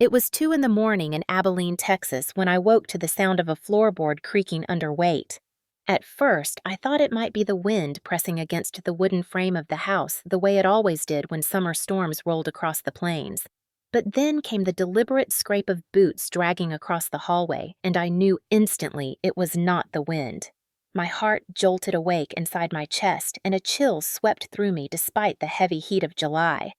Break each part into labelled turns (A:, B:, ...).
A: It was 2 in the morning in Abilene, Texas, when I woke to the sound of a floorboard creaking under weight. At first, I thought it might be the wind pressing against the wooden frame of the house the way it always did when summer storms rolled across the plains. But then came the deliberate scrape of boots dragging across the hallway, and I knew instantly it was not the wind. My heart jolted awake inside my chest, and a chill swept through me despite the heavy heat of July.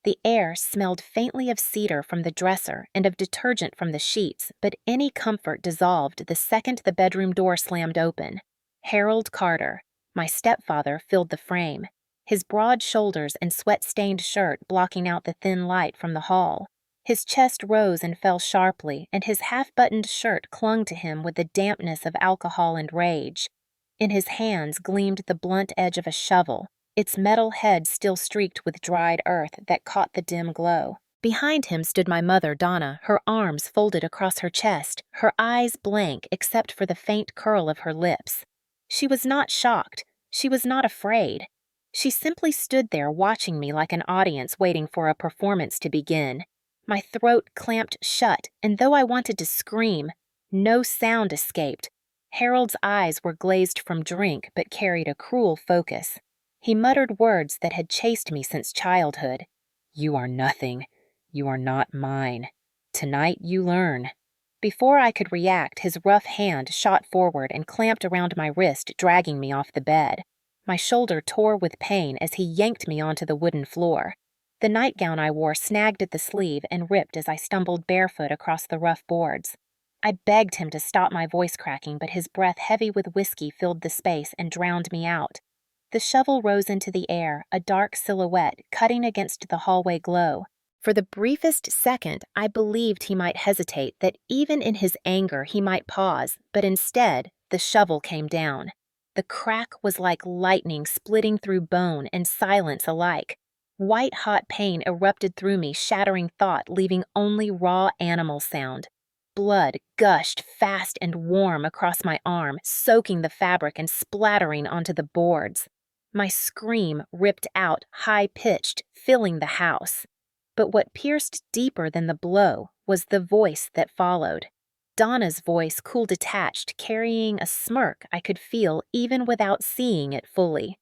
A: The air smelled faintly of cedar from the dresser and of detergent from the sheets, but any comfort dissolved the second the bedroom door slammed open. Harold Carter, my stepfather, filled the frame, his broad shoulders and sweat-stained shirt blocking out the thin light from the hall. His chest rose and fell sharply, and his half-buttoned shirt clung to him with the dampness of alcohol and rage. In his hands gleamed the blunt edge of a shovel, its metal head still streaked with dried earth that caught the dim glow. Behind him stood my mother, Donna, her arms folded across her chest, her eyes blank except for the faint curl of her lips. She was not shocked. She was not afraid. She simply stood there watching me like an audience waiting for a performance to begin. My throat clamped shut, and though I wanted to scream, no sound escaped. Harold's eyes were glazed from drink but carried a cruel focus. He muttered words that had chased me since childhood. "You are nothing. You are not mine. Tonight you learn." Before I could react, his rough hand shot forward and clamped around my wrist, dragging me off the bed. My shoulder tore with pain as he yanked me onto the wooden floor. The nightgown I wore snagged at the sleeve and ripped as I stumbled barefoot across the rough boards. I begged him to stop my voice cracking, but his breath heavy with whiskey filled the space and drowned me out. The shovel rose into the air, a dark silhouette cutting against the hallway glow. For the briefest second, I believed he might hesitate, that even in his anger he might pause, but instead, the shovel came down. The crack was like lightning splitting through bone and silence alike. White-hot pain erupted through me, shattering thought, leaving only raw animal sound. Blood gushed fast and warm across my arm, soaking the fabric and splattering onto the boards. My scream ripped out, high-pitched, filling the house. But what pierced deeper than the blow was the voice that followed. Donna's voice, cool detached, carrying a smirk I could feel even without seeing it fully.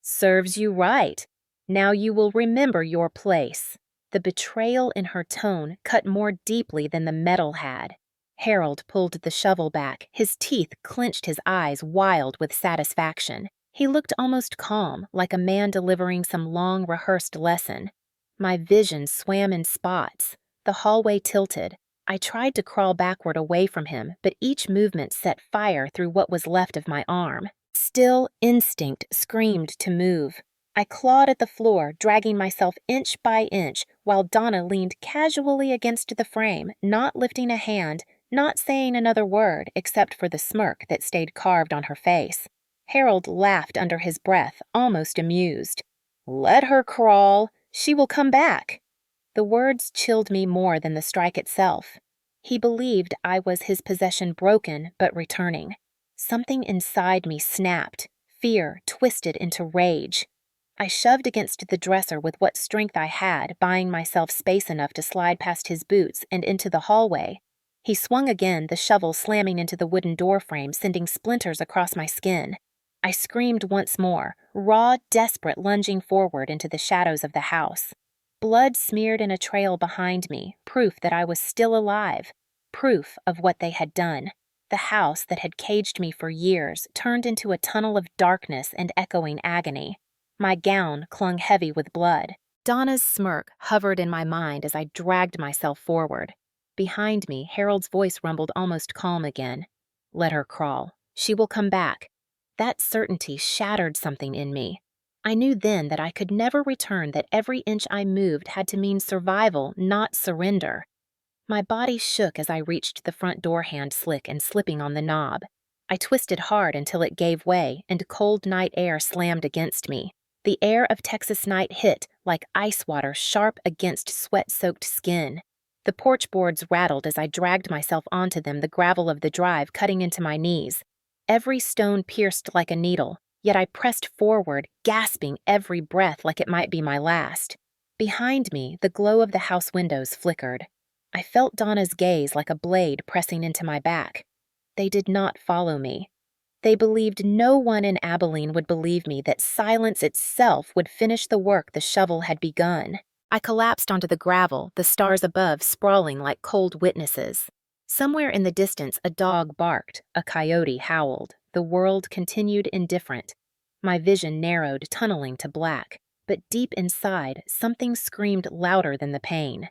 A: "Serves you right. Now you will remember your place." The betrayal in her tone cut more deeply than the metal had. Harold pulled the shovel back, his teeth clenched, his eyes wild with satisfaction. He looked almost calm, like a man delivering some long-rehearsed lesson. My vision swam in spots. The hallway tilted. I tried to crawl backward away from him, but each movement set fire through what was left of my arm. Still, instinct screamed to move. I clawed at the floor, dragging myself inch by inch, while Donna leaned casually against the frame, not lifting a hand, not saying another word except for the smirk that stayed carved on her face. Harold laughed under his breath, almost amused. "Let her crawl. She will come back." The words chilled me more than the strike itself. He believed I was his possession broken but returning. Something inside me snapped, fear twisted into rage. I shoved against the dresser with what strength I had, buying myself space enough to slide past his boots and into the hallway. He swung again, the shovel slamming into the wooden doorframe, sending splinters across my skin. I screamed once more, raw, desperate, lunging forward into the shadows of the house. Blood smeared in a trail behind me, proof that I was still alive, proof of what they had done. The house that had caged me for years turned into a tunnel of darkness and echoing agony. My gown clung heavy with blood. Donna's smirk hovered in my mind as I dragged myself forward. Behind me, Harold's voice rumbled almost calm again. "Let her crawl. She will come back." That certainty shattered something in me. I knew then that I could never return, that every inch I moved had to mean survival, not surrender. My body shook as I reached the front door hand slick and slipping on the knob. I twisted hard until it gave way, and cold night air slammed against me. The air of Texas night hit, like ice water sharp against sweat-soaked skin. The porch boards rattled as I dragged myself onto them, the gravel of the drive cutting into my knees. Every stone pierced like a needle, yet I pressed forward, gasping every breath like it might be my last. Behind me, the glow of the house windows flickered. I felt Donna's gaze like a blade pressing into my back. They did not follow me. They believed no one in Abilene would believe me that silence itself would finish the work the shovel had begun. I collapsed onto the gravel, the stars above sprawling like cold witnesses. Somewhere in the distance, a dog barked, a coyote howled. The world continued indifferent. My vision narrowed, tunneling to black. But deep inside, something screamed louder than the pain.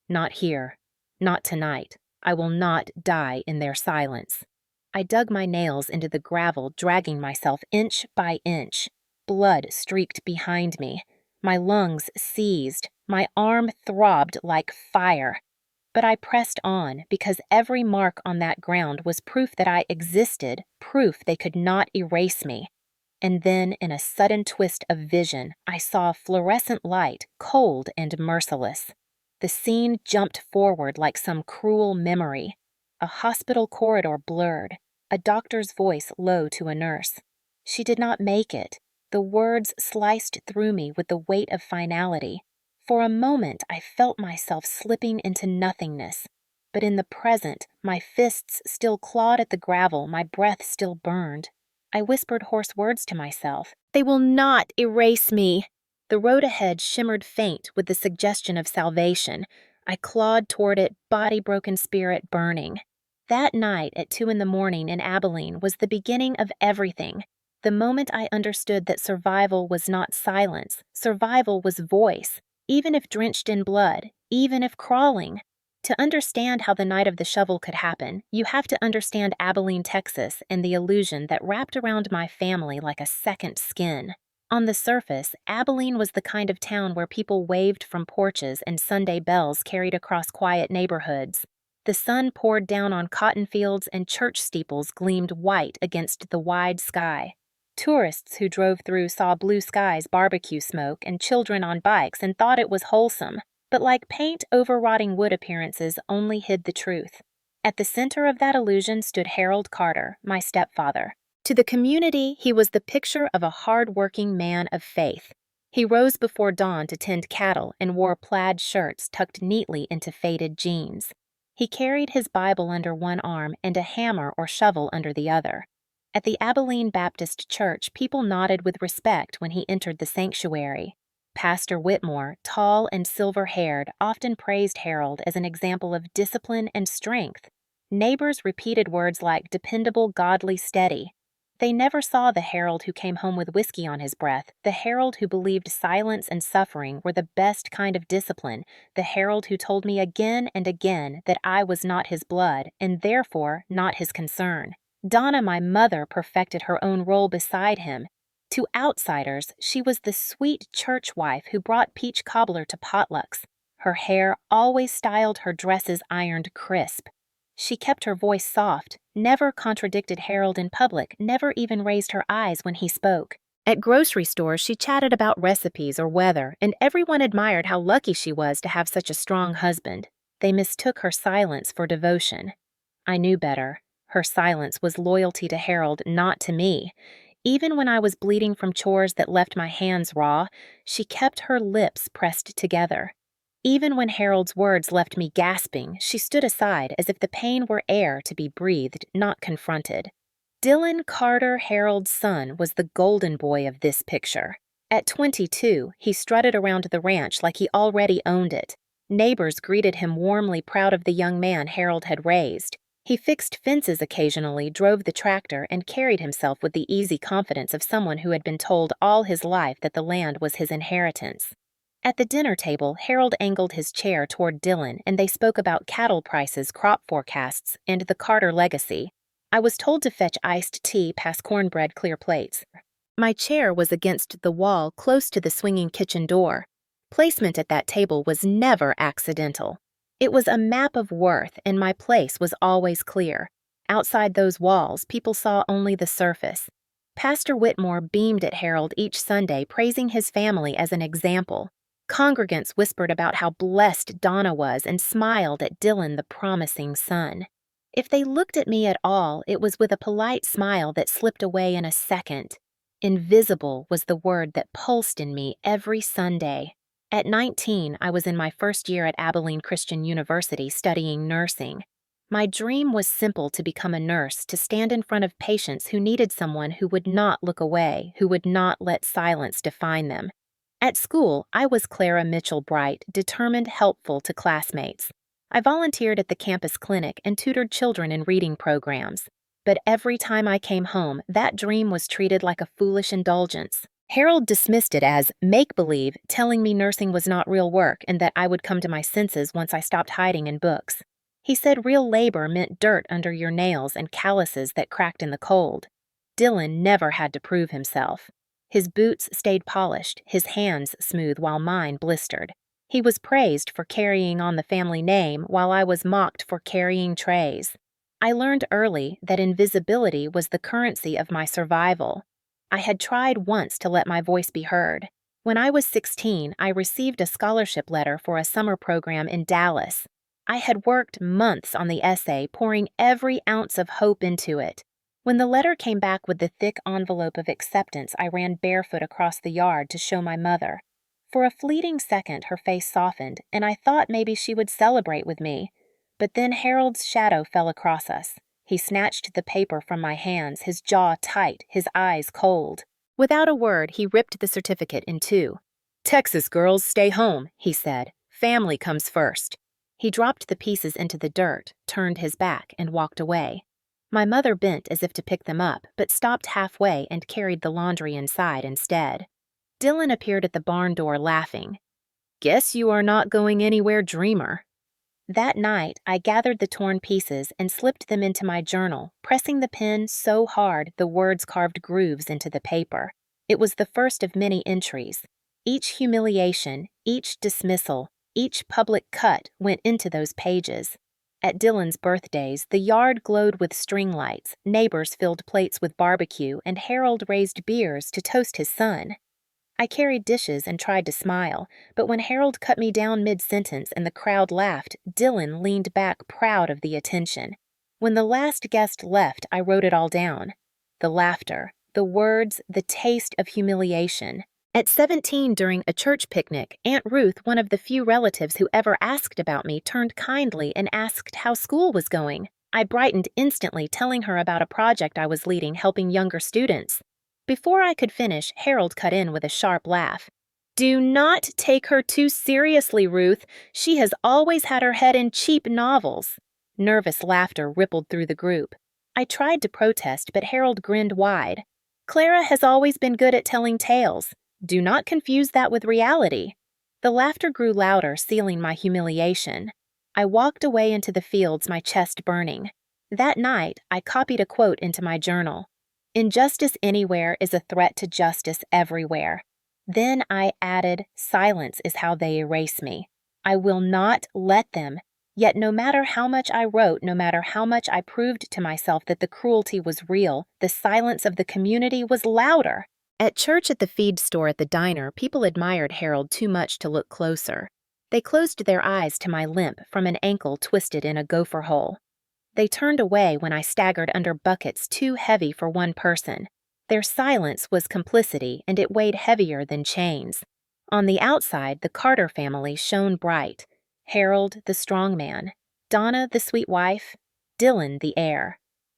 A: Not here. Not tonight. I will not die in their silence. I dug my nails into the gravel, dragging myself inch by inch. Blood streaked behind me. My lungs seized. My arm throbbed like fire. But I pressed on because every mark on that ground was proof that I existed, proof they could not erase me. And then, in a sudden twist of vision, I saw fluorescent light, cold and merciless. The scene jumped forward like some cruel memory. A hospital corridor blurred, a doctor's voice low to a nurse. She did not make it. The words sliced through me with the weight of finality. For a moment, I felt myself slipping into nothingness. But in the present, my fists still clawed at the gravel, my breath still burned. I whispered hoarse words to myself. They will not erase me. The road ahead shimmered faint with the suggestion of salvation. I clawed toward it, body-broken spirit burning. That night at 2 a.m. in Abilene was the beginning of everything. The moment I understood that survival was not silence, survival was voice, even if drenched in blood, even if crawling. To understand how the night of the shovel could happen, you have to understand Abilene, Texas, and the illusion that wrapped around my family like a second skin. On the surface, Abilene was the kind of town where people waved from porches and Sunday bells carried across quiet neighborhoods. The sun poured down on cotton fields and church steeples gleamed white against the wide sky. Tourists who drove through saw blue skies, barbecue smoke, and children on bikes and thought it was wholesome. But like paint over rotting wood, appearances only hid the truth. At the center of that illusion stood Harold Carter, my stepfather. To the community, he was the picture of a hard-working man of faith. He rose before dawn to tend cattle and wore plaid shirts tucked neatly into faded jeans. He carried his Bible under one arm and a hammer or shovel under the other. At the Abilene Baptist Church, people nodded with respect when he entered the sanctuary. Pastor Whitmore, tall and silver-haired, often praised Harold as an example of discipline and strength. Neighbors repeated words like dependable, godly, steady. They never saw the Harold who came home with whiskey on his breath, the Harold who believed silence and suffering were the best kind of discipline, the Harold who told me again and again that I was not his blood and therefore not his concern. Donna, my mother, perfected her own role beside him. To outsiders, she was the sweet church wife who brought peach cobbler to potlucks. Her hair always styled, her dresses ironed crisp. She kept her voice soft, never contradicted Harold in public, never even raised her eyes when he spoke. At grocery stores, she chatted about recipes or weather, and everyone admired how lucky she was to have such a strong husband. They mistook her silence for devotion. I knew better. Her silence was loyalty to Harold, not to me. Even when I was bleeding from chores that left my hands raw, she kept her lips pressed together. Even when Harold's words left me gasping, she stood aside as if the pain were air to be breathed, not confronted. Dylan Carter, Harold's son, was the golden boy of this picture. At 22, he strutted around the ranch like he already owned it. Neighbors greeted him warmly, proud of the young man Harold had raised. He fixed fences occasionally, drove the tractor, and carried himself with the easy confidence of someone who had been told all his life that the land was his inheritance. At the dinner table, Harold angled his chair toward Dylan, and they spoke about cattle prices, crop forecasts, and the Carter legacy. I was told to fetch iced tea past cornbread clear plates. My chair was against the wall close to the swinging kitchen door. Placement at that table was never accidental. It was a map of worth, and my place was always clear. Outside those walls, people saw only the surface. Pastor Whitmore beamed at Harold each Sunday, praising his family as an example. Congregants whispered about how blessed Donna was and smiled at Dylan, the promising son. If they looked at me at all, it was with a polite smile that slipped away in a second. Invisible was the word that pulsed in me every Sunday. At 19, I was in my first year at Abilene Christian University studying nursing. My dream was simple: to become a nurse, to stand in front of patients who needed someone who would not look away, who would not let silence define them. At school, I was Clara Mitchell Bright, determined, helpful to classmates. I volunteered at the campus clinic and tutored children in reading programs. But every time I came home, that dream was treated like a foolish indulgence. Harold dismissed it as make-believe, telling me nursing was not real work and that I would come to my senses once I stopped hiding in books. He said real labor meant dirt under your nails and calluses that cracked in the cold. Dylan never had to prove himself. His boots stayed polished, his hands smooth while mine blistered. He was praised for carrying on the family name while I was mocked for carrying trays. I learned early that invisibility was the currency of my survival. I had tried once to let my voice be heard. When I was 16, I received a scholarship letter for a summer program in Dallas. I had worked months on the essay, pouring every ounce of hope into it. When the letter came back with the thick envelope of acceptance, I ran barefoot across the yard to show my mother. For a fleeting second, her face softened, and I thought maybe she would celebrate with me. But then Harold's shadow fell across us. He snatched the paper from my hands, his jaw tight, his eyes cold. Without a word, he ripped the certificate in two. "Texas girls, stay home," he said. "Family comes first." He dropped the pieces into the dirt, turned his back, and walked away. My mother bent as if to pick them up, but stopped halfway and carried the laundry inside instead. Dylan appeared at the barn door laughing. "Guess you are not going anywhere, dreamer." That night, I gathered the torn pieces and slipped them into my journal, pressing the pen so hard the words carved grooves into the paper. It was the first of many entries. Each humiliation, each dismissal, each public cut went into those pages. At Dylan's birthdays, the yard glowed with string lights, neighbors filled plates with barbecue, and Harold raised beers to toast his son. I carried dishes and tried to smile, but when Harold cut me down mid-sentence and the crowd laughed, Dylan leaned back proud of the attention. When the last guest left, I wrote it all down. The laughter, the words, the taste of humiliation. At 17, during a church picnic, Aunt Ruth, one of the few relatives who ever asked about me, turned kindly and asked how school was going. I brightened instantly, telling her about a project I was leading helping younger students. Before I could finish, Harold cut in with a sharp laugh. "Do not take her too seriously, Ruth. She has always had her head in cheap novels." Nervous laughter rippled through the group. I tried to protest, but Harold grinned wide. "Clara has always been good at telling tales. Do not confuse that with reality." The laughter grew louder, sealing my humiliation. I walked away into the fields, my chest burning. That night, I copied a quote into my journal. "Injustice anywhere is a threat to justice everywhere." Then I added, "Silence is how they erase me. I will not let them." Yet no matter how much I wrote, no matter how much I proved to myself that the cruelty was real, the silence of the community was louder. At church, at the feed store, at the diner, people admired Harold too much to look closer. They closed their eyes to my limp from an ankle twisted in a gopher hole. They turned away when I staggered under buckets too heavy for one person. Their silence was complicity, and it weighed heavier than chains. On the outside, the Carter family shone bright. Harold, the strong man. Donna, the sweet wife. Dylan, the heir.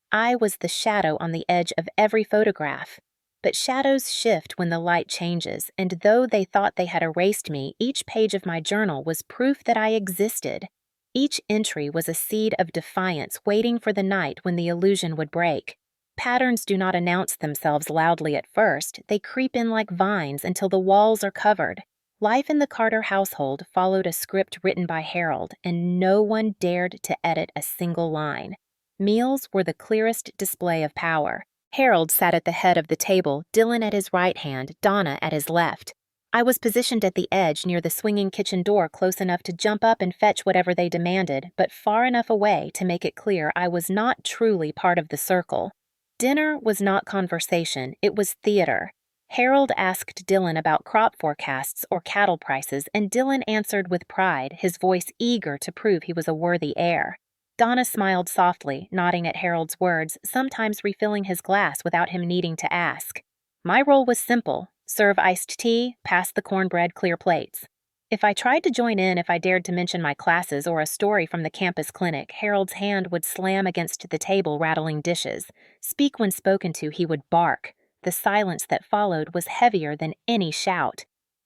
A: I was the shadow on the edge of every photograph. But shadows shift when the light changes, and though they thought they had erased me, each page of my journal was proof that I existed. Each entry was a seed of defiance waiting for the night when the illusion would break. Patterns do not announce themselves loudly at first. They creep in like vines until the walls are covered. Life in the Carter household followed a script written by Harold, and no one dared to edit a single line. Meals were the clearest display of power. Harold sat at the head of the table, Dylan at his right hand, Donna at his left. I was positioned at the edge near the swinging kitchen door, close enough to jump up and fetch whatever they demanded, but far enough away to make it clear I was not truly part of the circle. Dinner was not conversation, it was theater. Harold asked Dylan about crop forecasts or cattle prices, and Dylan answered with pride, his voice eager to prove he was a worthy heir. Donna smiled softly, nodding at Harold's words, sometimes refilling his glass without him needing to ask. My role was simple: serve iced tea, pass the cornbread, clear plates. If I tried to join in, if I dared to mention my classes or a story from the campus clinic, Harold's hand would slam against the table, rattling dishes. Speak when spoken to, he would bark. The silence that followed was heavier than any shout.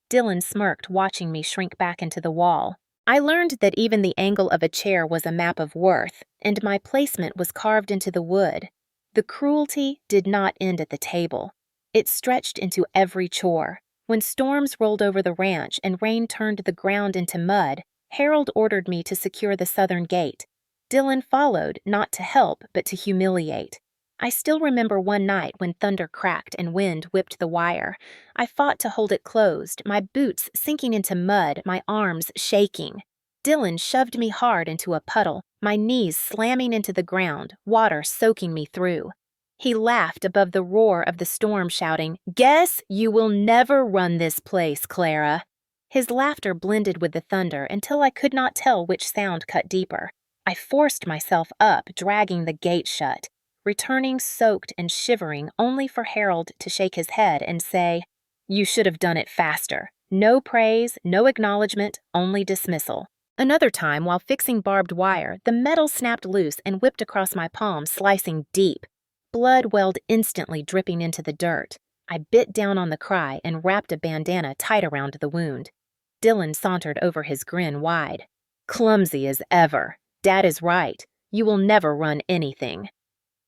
A: Dylan smirked, watching me shrink back into the wall. I learned that even the angle of a chair was a map of worth, and my placement was carved into the wood. The cruelty did not end at the table. It stretched into every chore. When storms rolled over the ranch and rain turned the ground into mud, Harold ordered me to secure the southern gate. Dylan followed, not to help, but to humiliate. I still remember one night when thunder cracked and wind whipped the wire. I fought to hold it closed, my boots sinking into mud, my arms shaking. Dylan shoved me hard into a puddle, my knees slamming into the ground, water soaking me through. He laughed above the roar of the storm, shouting, "Guess you will never run this place, Clara." His laughter blended with the thunder until I could not tell which sound cut deeper. I forced myself up, dragging the gate shut, returning soaked and shivering only for Harold to shake his head and say, "You should have done it faster." No praise, no acknowledgement, only dismissal. Another time, while fixing barbed wire, the metal snapped loose and whipped across my palm, slicing deep. Blood welled instantly, dripping into the dirt. I bit down on the cry and wrapped a bandana tight around the wound. Dylan sauntered over, his grin wide. "Clumsy as ever. Dad is right. You will never run anything."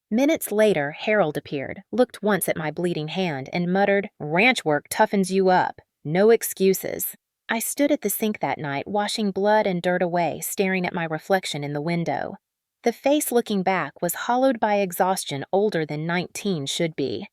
A: Minutes later, Harold appeared, looked once at my bleeding hand, and muttered, "Ranch work toughens you up. No excuses." I stood at the sink that night, washing blood and dirt away, staring at my reflection in the window. The face looking back was hollowed by exhaustion older than 19 should be.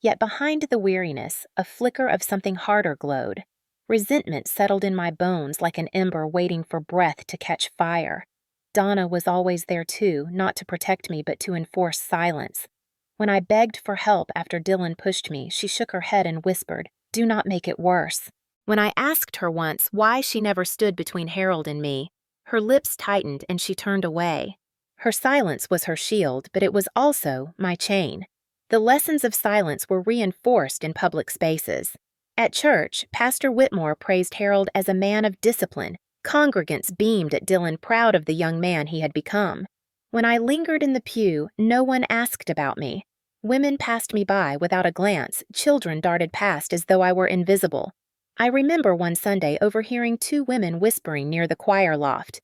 A: Yet behind the weariness, a flicker of something harder glowed. Resentment settled in my bones like an ember waiting for breath to catch fire. Donna was always there too, not to protect me but to enforce silence. When I begged for help after Dylan pushed me, she shook her head and whispered, "Do not make it worse." When I asked her once why she never stood between Harold and me, her lips tightened and she turned away. Her silence was her shield, but it was also my chain. The lessons of silence were reinforced in public spaces. At church, Pastor Whitmore praised Harold as a man of discipline. Congregants beamed at Dylan, proud of the young man he had become. When I lingered in the pew, no one asked about me. Women passed me by without a glance, children darted past as though I were invisible. I remember one Sunday overhearing two women whispering near the choir loft.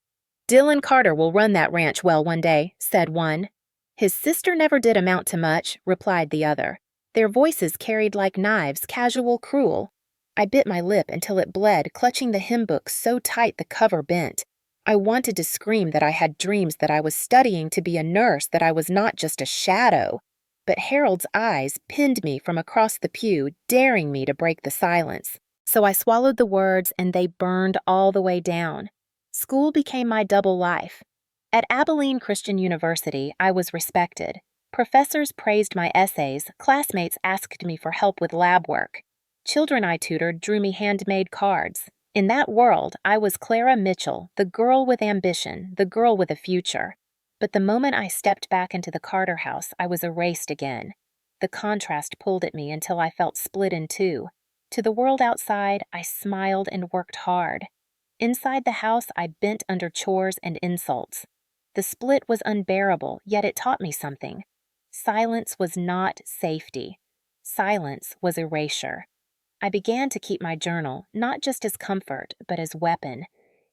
A: "Dylan Carter will run that ranch well one day," said one. "His sister never did amount to much," replied the other. Their voices carried like knives, casual, cruel. I bit my lip until it bled, clutching the hymn book so tight the cover bent. I wanted to scream that I had dreams, that I was studying to be a nurse, that I was not just a shadow. But Harold's eyes pinned me from across the pew, daring me to break the silence. So I swallowed the words, and they burned all the way down. School became my double life. At Abilene Christian University, I was respected. Professors praised my essays, classmates asked me for help with lab work. Children I tutored drew me handmade cards. In that world, I was Clara Mitchell, the girl with ambition, the girl with a future. But the moment I stepped back into the Carter house, I was erased again. The contrast pulled at me until I felt split in two. To the world outside, I smiled and worked hard. Inside the house, I bent under chores and insults. The split was unbearable, yet it taught me something. Silence was not safety. Silence was erasure. I began to keep my journal, not just as comfort, but as weapon.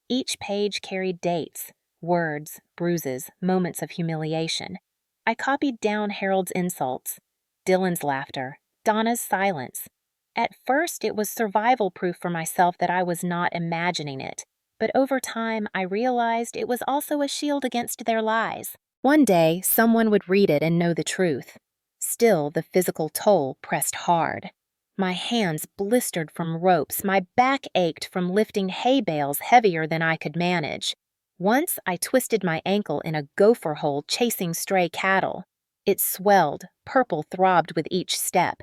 A: Each page carried dates, words, bruises, moments of humiliation. I copied down Harold's insults, Dylan's laughter, Donna's silence. At first, it was survival proof for myself that I was not imagining it, but over time, I realized it was also a shield against their lies. One day, someone would read it and know the truth. Still, the physical toll pressed hard. My hands blistered from ropes, my back ached from lifting hay bales heavier than I could manage. Once, I twisted my ankle in a gopher hole chasing stray cattle. It swelled, purple throbbed with each step.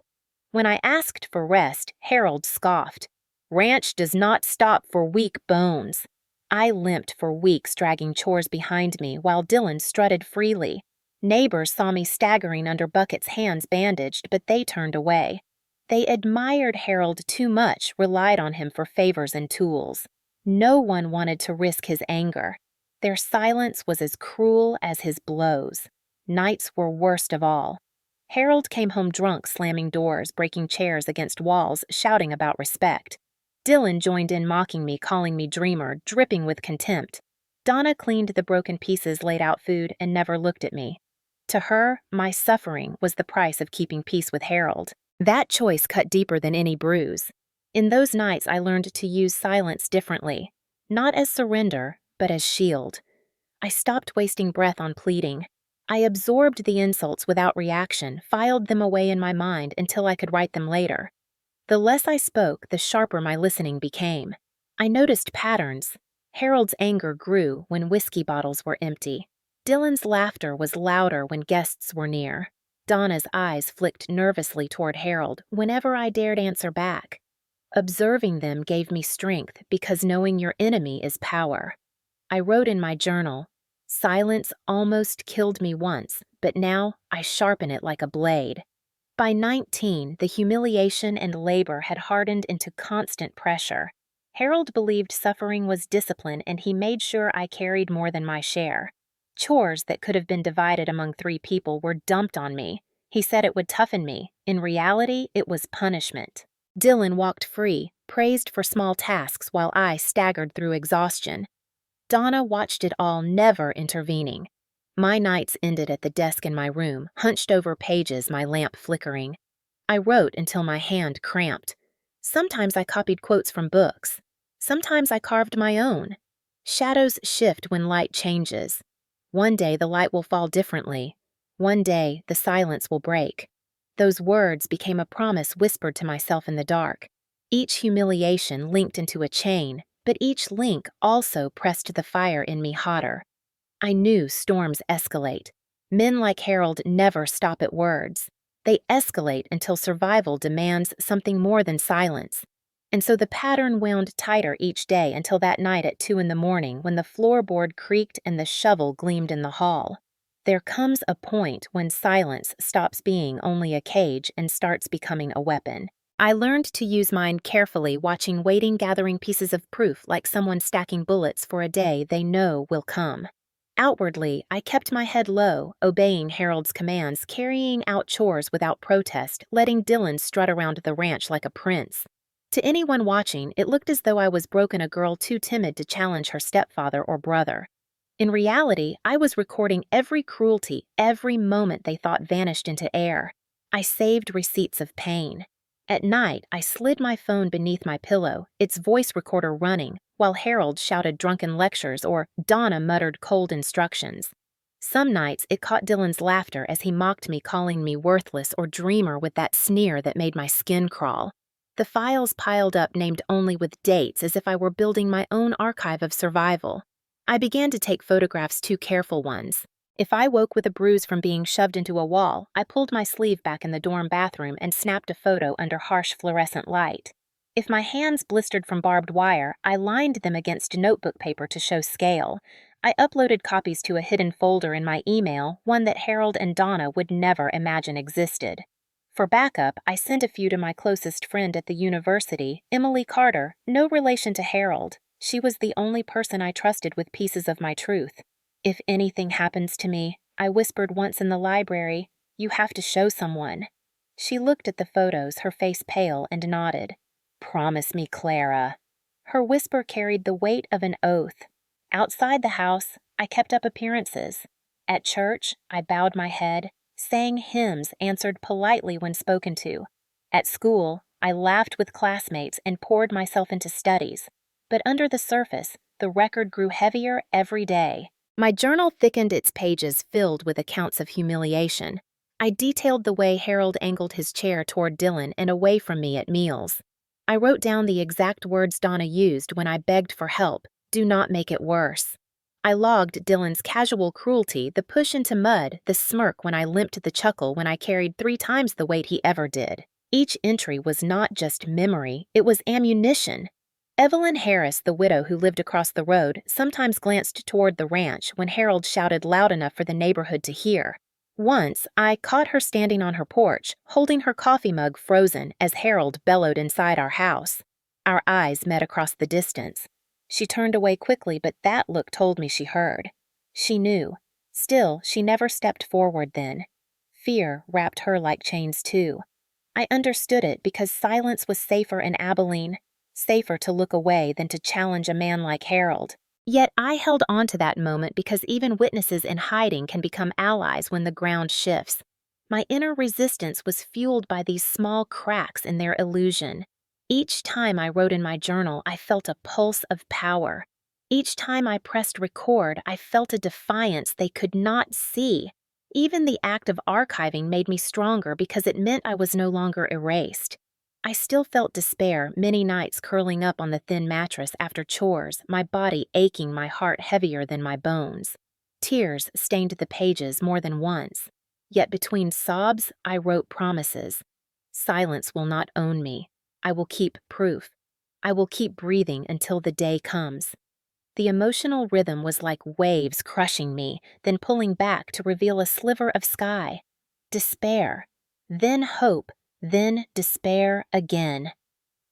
A: When I asked for rest, Harold scoffed. "Ranch does not stop for weak bones." I limped for weeks, dragging chores behind me, while Dylan strutted freely. Neighbors saw me staggering under buckets, hands bandaged, but they turned away. They admired Harold too much, relied on him for favors and tools. No one wanted to risk his anger. Their silence was as cruel as his blows. Nights were worst of all. Harold came home drunk, slamming doors, breaking chairs against walls, shouting about respect. Dylan joined in mocking me, calling me dreamer, dripping with contempt. Donna cleaned the broken pieces, laid out food, and never looked at me. To her, my suffering was the price of keeping peace with Harold. That choice cut deeper than any bruise. In those nights, I learned to use silence differently, not as surrender, but as shield. I stopped wasting breath on pleading. I absorbed the insults without reaction, filed them away in my mind until I could write them later. The less I spoke, the sharper my listening became. I noticed patterns. Harold's anger grew when whiskey bottles were empty. Dylan's laughter was louder when guests were near. Donna's eyes flicked nervously toward Harold whenever I dared answer back. Observing them gave me strength because knowing your enemy is power. I wrote in my journal, "Silence almost killed me once, but now I sharpen it like a blade." By 19, the humiliation and labor had hardened into constant pressure. Harold believed suffering was discipline, and he made sure I carried more than my share. Chores that could have been divided among 3 people were dumped on me. He said it would toughen me. In reality, it was punishment. Dylan walked free, praised for small tasks while I staggered through exhaustion. Donna watched it all, never intervening. My nights ended at the desk in my room, hunched over pages, my lamp flickering. I wrote until my hand cramped. Sometimes I copied quotes from books. Sometimes I carved my own. Shadows shift when light changes. One day the light will fall differently. One day the silence will break. Those words became a promise whispered to myself in the dark. Each humiliation linked into a chain, but each link also pressed the fire in me hotter. I knew storms escalate. Men like Harold never stop at words. They escalate until survival demands something more than silence. And so the pattern wound tighter each day until that night at 2 in the morning when the floorboard creaked and the shovel gleamed in the hall. There comes a point when silence stops being only a cage and starts becoming a weapon. I learned to use mine carefully, watching waiting, gathering pieces of proof like someone stacking bullets for a day they know will come. Outwardly, I kept my head low, obeying Harold's commands, carrying out chores without protest, letting Dylan strut around the ranch like a prince. To anyone watching, it looked as though I was broken, a girl too timid to challenge her stepfather or brother. In reality, I was recording every cruelty, every moment they thought vanished into air. I saved receipts of pain. At night, I slid my phone beneath my pillow, its voice recorder running, while Harold shouted drunken lectures or Donna muttered cold instructions. Some nights, it caught Dylan's laughter as he mocked me, calling me worthless or dreamer with that sneer that made my skin crawl. The files piled up, named only with dates, as if I were building my own archive of survival. I began to take photographs, too careful ones. If I woke with a bruise from being shoved into a wall, I pulled my sleeve back in the dorm bathroom and snapped a photo under harsh fluorescent light. If my hands blistered from barbed wire, I lined them against notebook paper to show scale. I uploaded copies to a hidden folder in my email, one that Harold and Donna would never imagine existed. For backup, I sent a few to my closest friend at the university, Emily Carter, no relation to Harold. She was the only person I trusted with pieces of my truth. "If anything happens to me," I whispered once in the library, "you have to show someone." She looked at the photos, her face pale, and nodded. "Promise me, Clara." Her whisper carried the weight of an oath. Outside the house, I kept up appearances. At church, I bowed my head, sang hymns, answered politely when spoken to. At school, I laughed with classmates and poured myself into studies. But under the surface, the record grew heavier every day. My journal thickened, its pages filled with accounts of humiliation. I detailed the way Harold angled his chair toward Dylan and away from me at meals. I wrote down the exact words Donna used when I begged for help. "Do not make it worse." I logged Dylan's casual cruelty, the push into mud, the smirk when I limped, the chuckle when I carried 3 times the weight he ever did. Each entry was not just memory, it was ammunition. Evelyn Harris, the widow who lived across the road, sometimes glanced toward the ranch when Harold shouted loud enough for the neighborhood to hear. Once, I caught her standing on her porch, holding her coffee mug frozen as Harold bellowed inside our house. Our eyes met across the distance. She turned away quickly, but that look told me she heard. She knew. Still, she never stepped forward then. Fear wrapped her like chains too. I understood it because silence was safer in Abilene, safer to look away than to challenge a man like Harold. Yet I held on to that moment because even witnesses in hiding can become allies when the ground shifts. My inner resistance was fueled by these small cracks in their illusion. Each time I wrote in my journal, I felt a pulse of power. Each time I pressed record, I felt a defiance they could not see. Even the act of archiving made me stronger because it meant I was no longer erased. I still felt despair many nights curling up on the thin mattress after chores, my body aching, my heart heavier than my bones. Tears stained the pages more than once. Yet between sobs, I wrote promises. Silence will not own me. I will keep proof. I will keep breathing until the day comes. The emotional rhythm was like waves crushing me, then pulling back to reveal a sliver of sky. Despair, then hope, then despair again.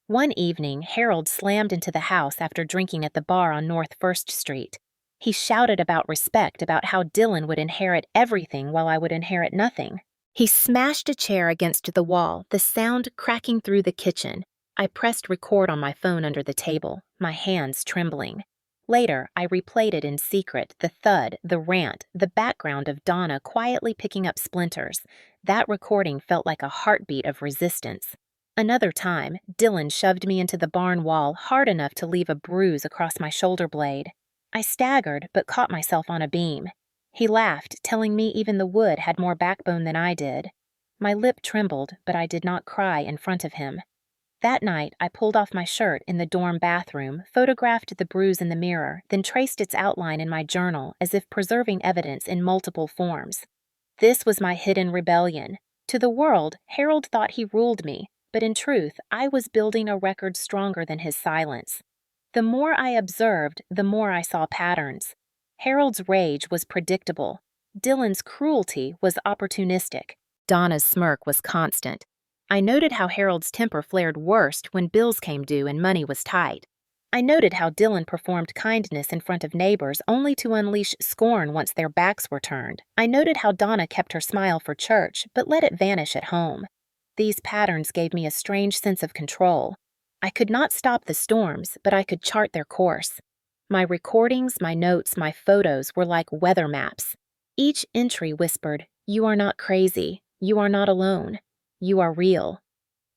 A: One evening, Harold slammed into the house after drinking at the bar on North 1st Street. He shouted about respect, about how Dylan would inherit everything while I would inherit nothing. He smashed a chair against the wall, the sound cracking through the kitchen. I pressed record on my phone under the table, my hands trembling. Later, I replayed it in secret, the thud, the rant, the background of Donna quietly picking up splinters. That recording felt like a heartbeat of resistance. Another time, Dylan shoved me into the barn wall hard enough to leave a bruise across my shoulder blade. I staggered, but caught myself on a beam. He laughed, telling me even the wood had more backbone than I did. My lip trembled, but I did not cry in front of him. That night, I pulled off my shirt in the dorm bathroom, photographed the bruise in the mirror, then traced its outline in my journal as if preserving evidence in multiple forms. This was my hidden rebellion. To the world, Harold thought he ruled me, but in truth, I was building a record stronger than his silence. The more I observed, the more I saw patterns. Harold's rage was predictable. Dylan's cruelty was opportunistic. Donna's smirk was constant. I noted how Harold's temper flared worst when bills came due and money was tight. I noted how Dylan performed kindness in front of neighbors only to unleash scorn once their backs were turned. I noted how Donna kept her smile for church, but let it vanish at home. These patterns gave me a strange sense of control. I could not stop the storms, but I could chart their course. My recordings, my notes, my photos were like weather maps. Each entry whispered, "You are not crazy. You are not alone. You are real."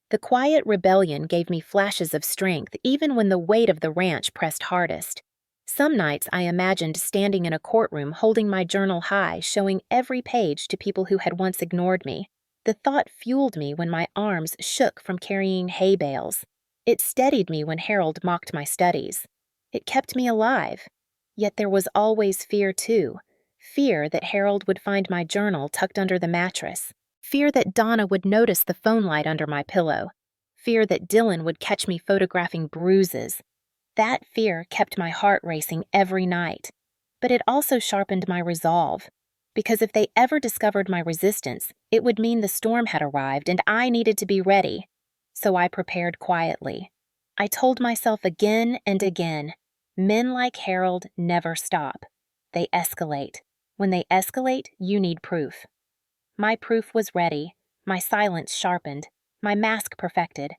A: The quiet rebellion gave me flashes of strength even when the weight of the ranch pressed hardest. Some nights I imagined standing in a courtroom holding my journal high, showing every page to people who had once ignored me. The thought fueled me when my arms shook from carrying hay bales. It steadied me when Harold mocked my studies. It kept me alive. Yet there was always fear too. Fear that Harold would find my journal tucked under the mattress. Fear that Donna would notice the phone light under my pillow. Fear that Dylan would catch me photographing bruises. That fear kept my heart racing every night. But it also sharpened my resolve. Because if they ever discovered my resistance, it would mean the storm had arrived and I needed to be ready. So I prepared quietly. I told myself again and again, men like Harold never stop. They escalate. When they escalate, you need proof. My proof was ready, my silence sharpened, my mask perfected.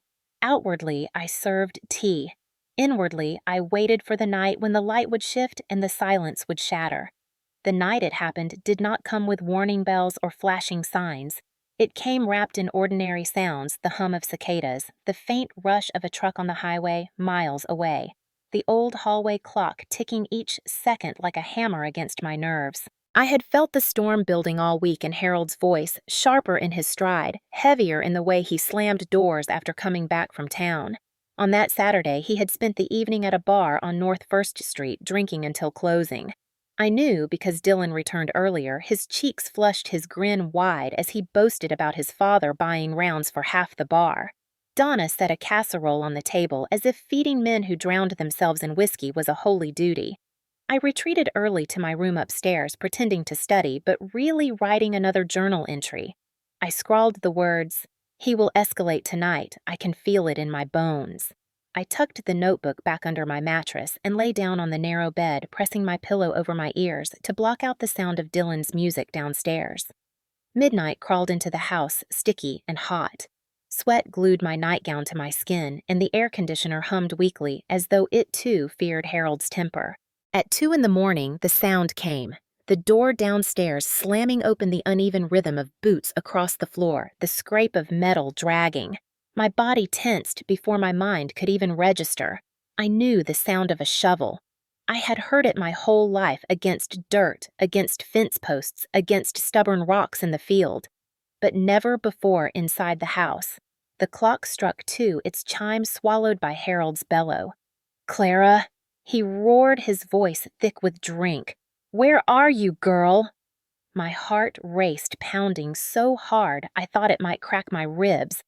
A: Outwardly, I served tea. Inwardly, I waited for the night when the light would shift and the silence would shatter. The night it happened did not come with warning bells or flashing signs. It came wrapped in ordinary sounds, the hum of cicadas, the faint rush of a truck on the highway miles away, the old hallway clock ticking each second like a hammer against my nerves. I had felt the storm building all week in Harold's voice, sharper in his stride, heavier in the way he slammed doors after coming back from town. On that Saturday, he had spent the evening at a bar on North 1st Street drinking until closing. I knew because Dylan returned earlier, his cheeks flushed, his grin wide as he boasted about his father buying rounds for half the bar. Donna set a casserole on the table as if feeding men who drowned themselves in whiskey was a holy duty. I retreated early to my room upstairs, pretending to study, but really writing another journal entry. I scrawled the words, "He will escalate tonight. I can feel it in my bones." I tucked the notebook back under my mattress and lay down on the narrow bed, pressing my pillow over my ears to block out the sound of Dylan's music downstairs. Midnight crawled into the house, sticky and hot. Sweat glued my nightgown to my skin, and the air conditioner hummed weakly as though it too feared Harold's temper. At 2 in the morning, the sound came. The door downstairs slamming open, the uneven rhythm of boots across the floor, the scrape of metal dragging. My body tensed before my mind could even register. I knew the sound of a shovel. I had heard it my whole life, against dirt, against fence posts, against stubborn rocks in the field. But never before inside the house. The clock struck 2, its chime swallowed by Harold's bellow. "Clara!" He roared, his voice thick with drink. "Where are you, girl?" My heart raced, pounding so hard I thought it might crack my ribs.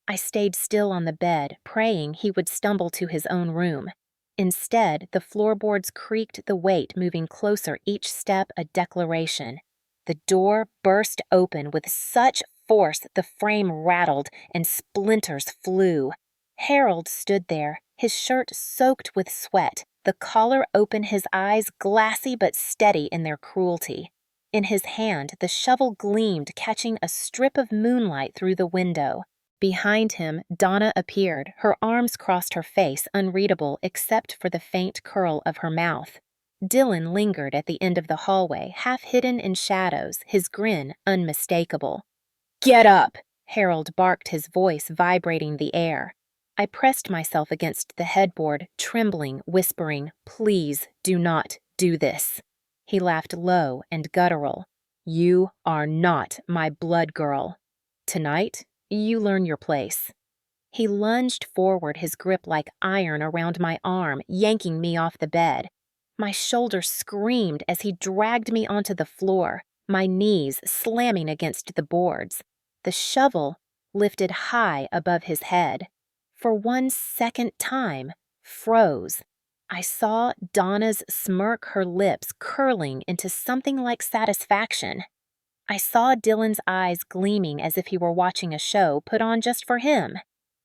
A: I stayed still on the bed, praying he would stumble to his own room. Instead, the floorboards creaked, the weight moving closer, each step a declaration. The door burst open with such force the frame rattled and splinters flew. Harold stood there, his shirt soaked with sweat, the collar open, his eyes glassy but steady in their cruelty. In his hand, the shovel gleamed, catching a strip of moonlight through the window. Behind him, Donna appeared, her arms crossed her face, unreadable except for the faint curl of her mouth. Dylan lingered at the end of the hallway, half hidden in shadows, his grin unmistakable. "Get up!" Harold barked, his voice vibrating the air. I pressed myself against the headboard, trembling, whispering, "Please do not do this." He laughed low and guttural. "You are not my blood girl. Tonight, you learn your place." He lunged forward, his grip like iron around my arm, yanking me off the bed. My shoulder screamed as he dragged me onto the floor, my knees slamming against the boards. The shovel lifted high above his head. For one second time, froze. I saw Donna's smirk, her lips curling into something like satisfaction. I saw Dylan's eyes gleaming as if he were watching a show put on just for him.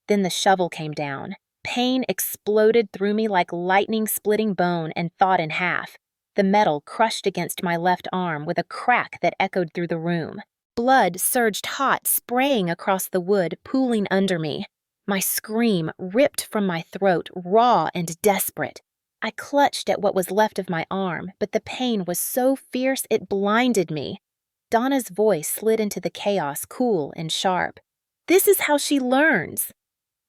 A: Then the shovel came down. Pain exploded through me like lightning, splitting bone and thawed in half. The metal crushed against my left arm with a crack that echoed through the room. Blood surged hot, spraying across the wood, pooling under me. My scream ripped from my throat, raw and desperate. I clutched at what was left of my arm, but the pain was so fierce it blinded me. Donna's voice slid into the chaos, cool and sharp. "This is how she learns."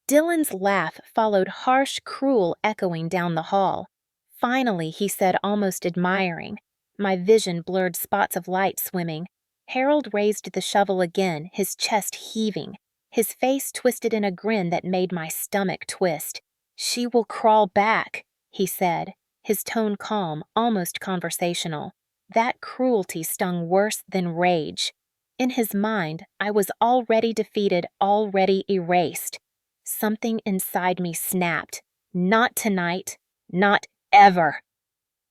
A: Dylan's laugh followed, harsh, cruel, echoing down the hall. Finally, he said, almost admiring. My vision blurred, spots of light swimming. Harold raised the shovel again, his chest heaving. His face twisted in a grin that made my stomach twist. "She will crawl back," he said, his tone calm, almost conversational. That cruelty stung worse than rage. In his mind, I was already defeated, already erased. Something inside me snapped. Not tonight. Not ever.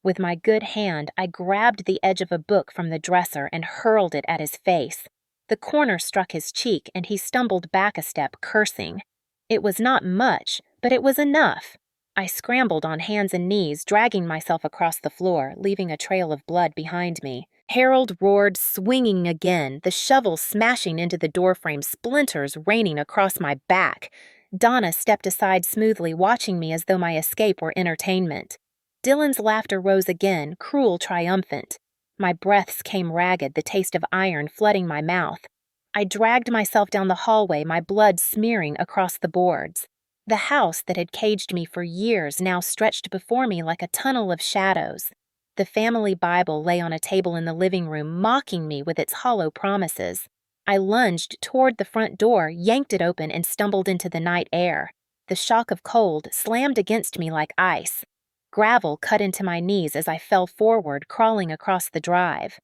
A: With my good hand, I grabbed the edge of a book from the dresser and hurled it at his face. The corner struck his cheek, and he stumbled back a step, cursing. It was not much, but it was enough. I scrambled on hands and knees, dragging myself across the floor, leaving a trail of blood behind me. Harold roared, swinging again, the shovel smashing into the doorframe, splinters raining across my back. Donna stepped aside smoothly, watching me as though my escape were entertainment. Dylan's laughter rose again, cruel, triumphant. My breaths came ragged, the taste of iron flooding my mouth. I dragged myself down the hallway, my blood smearing across the boards. The house that had caged me for years now stretched before me like a tunnel of shadows. The family Bible lay on a table in the living room, mocking me with its hollow promises. I lunged toward the front door, yanked it open, and stumbled into the night air. The shock of cold slammed against me like ice. Gravel cut into my knees as I fell forward, crawling across the drive.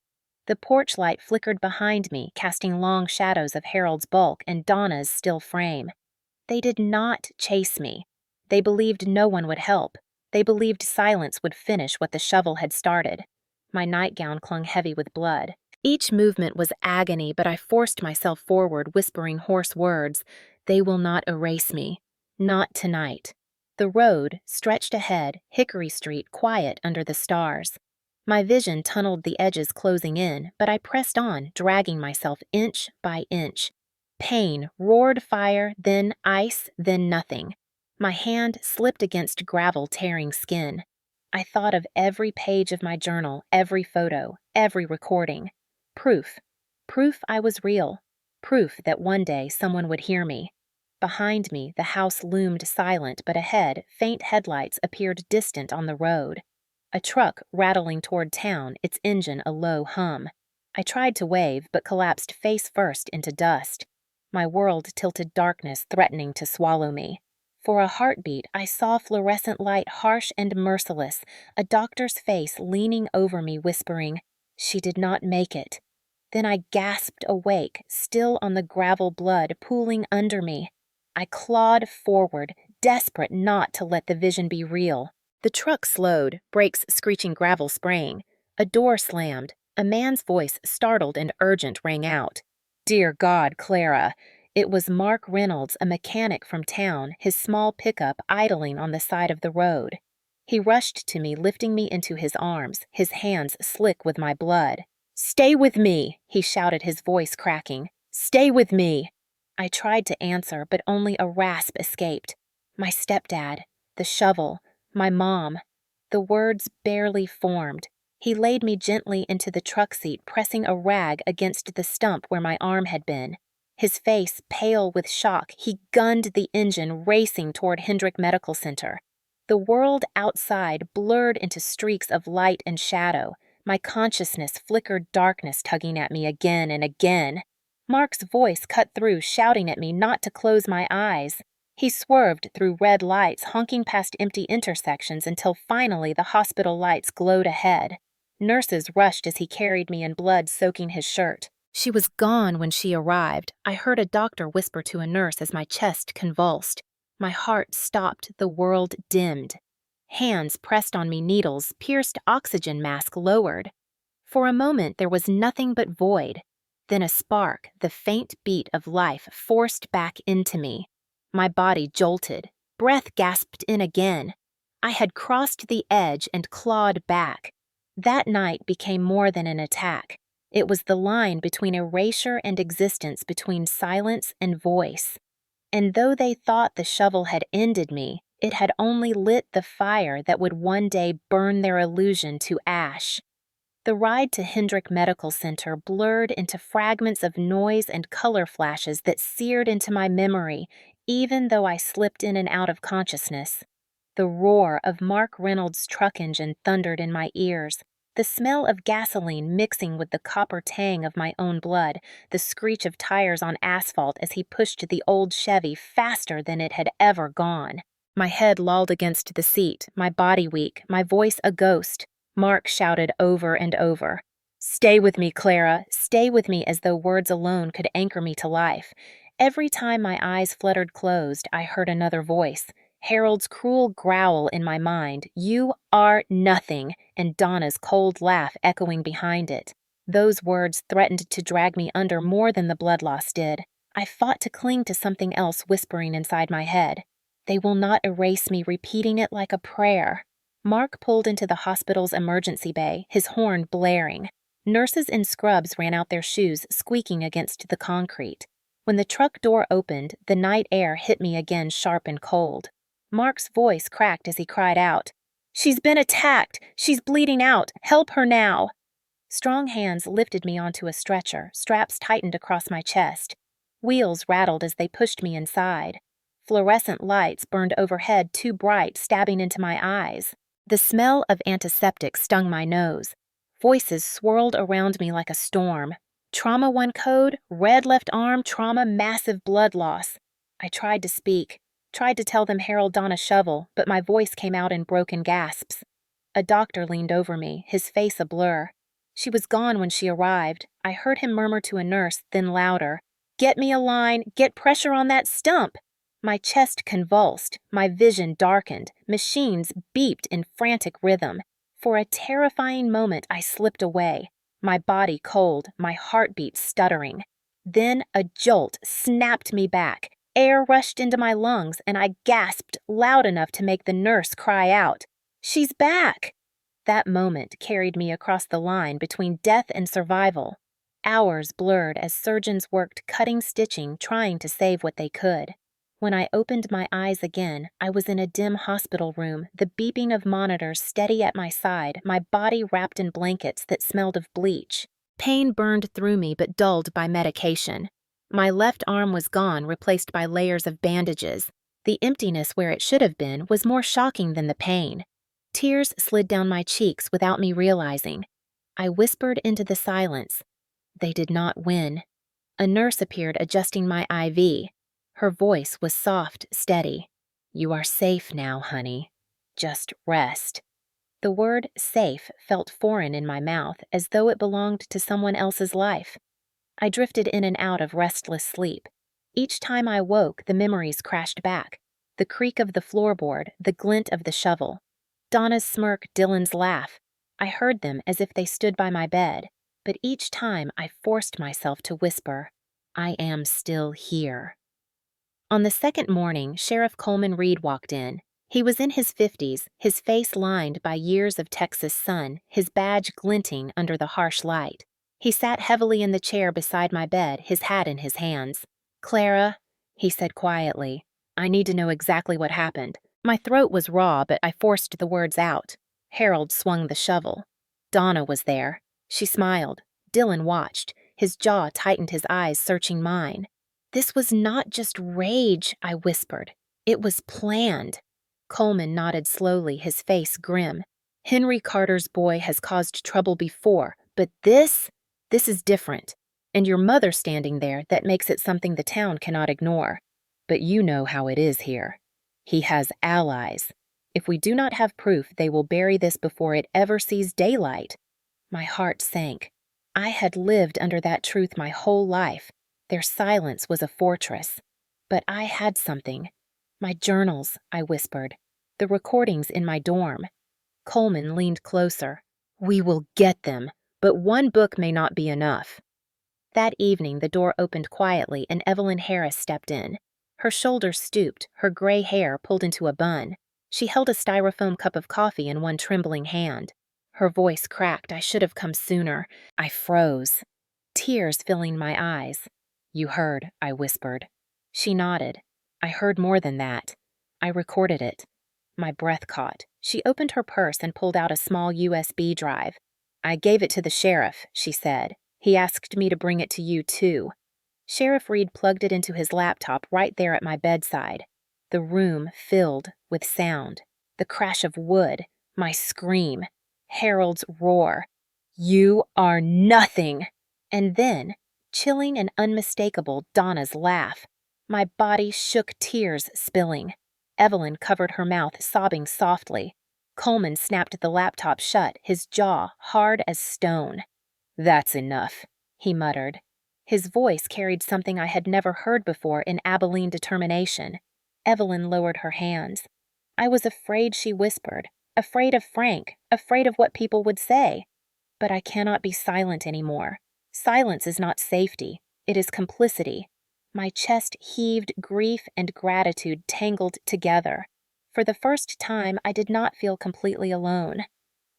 A: The porch light flickered behind me, casting long shadows of Harold's bulk and Donna's still frame. They did not chase me. They believed no one would help. They believed silence would finish what the shovel had started. My nightgown clung heavy with blood. Each movement was agony, but I forced myself forward, whispering hoarse words. "They will not erase me. Not tonight." The road stretched ahead, Hickory Street quiet under the stars. My vision tunneled the edges closing in, but I pressed on, dragging myself inch by inch. Pain roared fire, then ice, then nothing. My hand slipped against gravel tearing skin. I thought of every page of my journal, every photo, every recording. Proof. Proof I was real. Proof that one day someone would hear me. Behind me, the house loomed silent, but ahead, faint headlights appeared distant on the road. A truck rattling toward town, its engine a low hum. I tried to wave, but collapsed face first into dust. My world tilted darkness, threatening to swallow me. For a heartbeat, I saw fluorescent light harsh and merciless, a doctor's face leaning over me whispering, "She did not make it." Then I gasped awake, still on the gravel blood pooling under me. I clawed forward, desperate not to let the vision be real. The truck slowed, brakes screeching gravel spraying. A door slammed. A man's voice, startled and urgent, rang out. "Dear God, Clara." It was Mark Reynolds, a mechanic from town, his small pickup idling on the side of the road. He rushed to me, lifting me into his arms, his hands slick with my blood. "Stay with me," he shouted, his voice cracking. "Stay with me." I tried to answer, but only a rasp escaped. My stepdad, the shovel, my mom. The words barely formed. He laid me gently into the truck seat, pressing a rag against the stump where my arm had been. His face pale with shock, he gunned the engine, racing toward Hendrick Medical Center. The world outside blurred into streaks of light and shadow. My consciousness flickered darkness, tugging at me again and again. Mark's voice cut through, shouting at me not to close my eyes. He swerved through red lights, honking past empty intersections until finally the hospital lights glowed ahead. Nurses rushed as he carried me in blood soaking his shirt. She was gone when she arrived. I heard a doctor whisper to a nurse as my chest convulsed. My heart stopped, the world dimmed. Hands pressed on me, needles, pierced oxygen mask lowered. For a moment there was nothing but void. Then a spark, the faint beat of life, forced back into me. My body jolted. Breath gasped in again. I had crossed the edge and clawed back. That night became more than an attack. It was the line between erasure and existence, between silence and voice. And though they thought the shovel had ended me, it had only lit the fire that would one day burn their illusion to ash. The ride to Hendrick Medical Center blurred into fragments of noise and color flashes that seared into my memory, even though I slipped in and out of consciousness. The roar of Mark Reynolds' truck engine thundered in my ears. The smell of gasoline mixing with the copper tang of my own blood, the screech of tires on asphalt as he pushed the old Chevy faster than it had ever gone. My head lolled against the seat, my body weak, my voice a ghost. Mark shouted over and over, "Stay with me, Clara, stay with me," as though words alone could anchor me to life. Every time my eyes fluttered closed, I heard another voice. Harold's cruel growl in my mind, "You are nothing," and Donna's cold laugh echoing behind it. Those words threatened to drag me under more than the blood loss did. I fought to cling to something else whispering inside my head. "They will not erase me," repeating it like a prayer. Mark pulled into the hospital's emergency bay, his horn blaring. Nurses in scrubs ran out their shoes, squeaking against the concrete. When the truck door opened, the night air hit me again sharp and cold. Mark's voice cracked as he cried out, "She's been attacked! She's bleeding out! Help her now!" Strong hands lifted me onto a stretcher, straps tightened across my chest. Wheels rattled as they pushed me inside. Fluorescent lights burned overhead too bright, stabbing into my eyes. The smell of antiseptic stung my nose. Voices swirled around me like a storm. Trauma 1 code, red left arm, trauma, massive blood loss. I tried to speak. Tried to tell them Harold Donna Shovel, but my voice came out in broken gasps. A doctor leaned over me, his face a blur. She was gone when she arrived. I heard him murmur to a nurse, then louder, "Get me a line, get pressure on that stump!" My chest convulsed, my vision darkened, machines beeped in frantic rhythm. For a terrifying moment I slipped away, my body cold, my heartbeat stuttering. Then a jolt snapped me back. Air rushed into my lungs, and I gasped loud enough to make the nurse cry out, "She's back!" That moment carried me across the line between death and survival. Hours blurred as surgeons worked cutting stitching, trying to save what they could. When I opened my eyes again, I was in a dim hospital room, the beeping of monitors steady at my side, my body wrapped in blankets that smelled of bleach. Pain burned through me but dulled by medication. My left arm was gone, replaced by layers of bandages. The emptiness where it should have been was more shocking than the pain. Tears slid down my cheeks without me realizing. I whispered into the silence. They did not win. A nurse appeared adjusting my IV. Her voice was soft, steady. "You are safe now, honey. Just rest." The word safe felt foreign in my mouth, as though it belonged to someone else's life. I drifted in and out of restless sleep. Each time I woke, the memories crashed back. The creak of the floorboard, the glint of the shovel. Donna's smirk, Dylan's laugh. I heard them as if they stood by my bed, but each time I forced myself to whisper, "I am still here." On the second morning, Sheriff Coleman Reed walked in. He was in his 50s, his face lined by years of Texas sun, his badge glinting under the harsh light. He sat heavily in the chair beside my bed, his hat in his hands. "Clara," he said quietly, "I need to know exactly what happened." My throat was raw, but I forced the words out. Harold swung the shovel. Donna was there. She smiled. Dylan watched. His jaw tightened, his eyes searching mine. "This was not just rage," I whispered. "It was planned." Coleman nodded slowly, his face grim. "Henry Carter's boy has caused trouble before, but this is different. And your mother standing there, that makes it something the town cannot ignore. But you know how it is here. He has allies. If we do not have proof, they will bury this before it ever sees daylight." My heart sank. I had lived under that truth my whole life. Their silence was a fortress. But I had something. "My journals," I whispered. "The recordings in my dorm." Coleman leaned closer. "We will get them, but one book may not be enough." That evening, the door opened quietly and Evelyn Harris stepped in. Her shoulders stooped, her gray hair pulled into a bun. She held a styrofoam cup of coffee in one trembling hand. Her voice cracked. I should have come sooner. I froze, tears filling my eyes. "You heard," I whispered. She nodded. "I heard more than that. I recorded it." My breath caught. She opened her purse and pulled out a small USB drive. "I gave it to the sheriff," she said. "He asked me to bring it to you, too." Sheriff Reed plugged it into his laptop right there at my bedside. The room filled with sound. The crash of wood, my scream, Harold's roar. "You are nothing!" And then, chilling and unmistakable, Donna's laugh. My body shook, tears spilling. Evelyn covered her mouth, sobbing softly. Coleman snapped the laptop shut, his jaw hard as stone. "That's enough," he muttered. His voice carried something I had never heard before in Abilene determination. Evelyn lowered her hands. I was afraid, she whispered. Afraid of Frank, afraid of what people would say. But I cannot be silent anymore. Silence is not safety. It is complicity. My chest heaved, grief and gratitude tangled together. For the first time, I did not feel completely alone.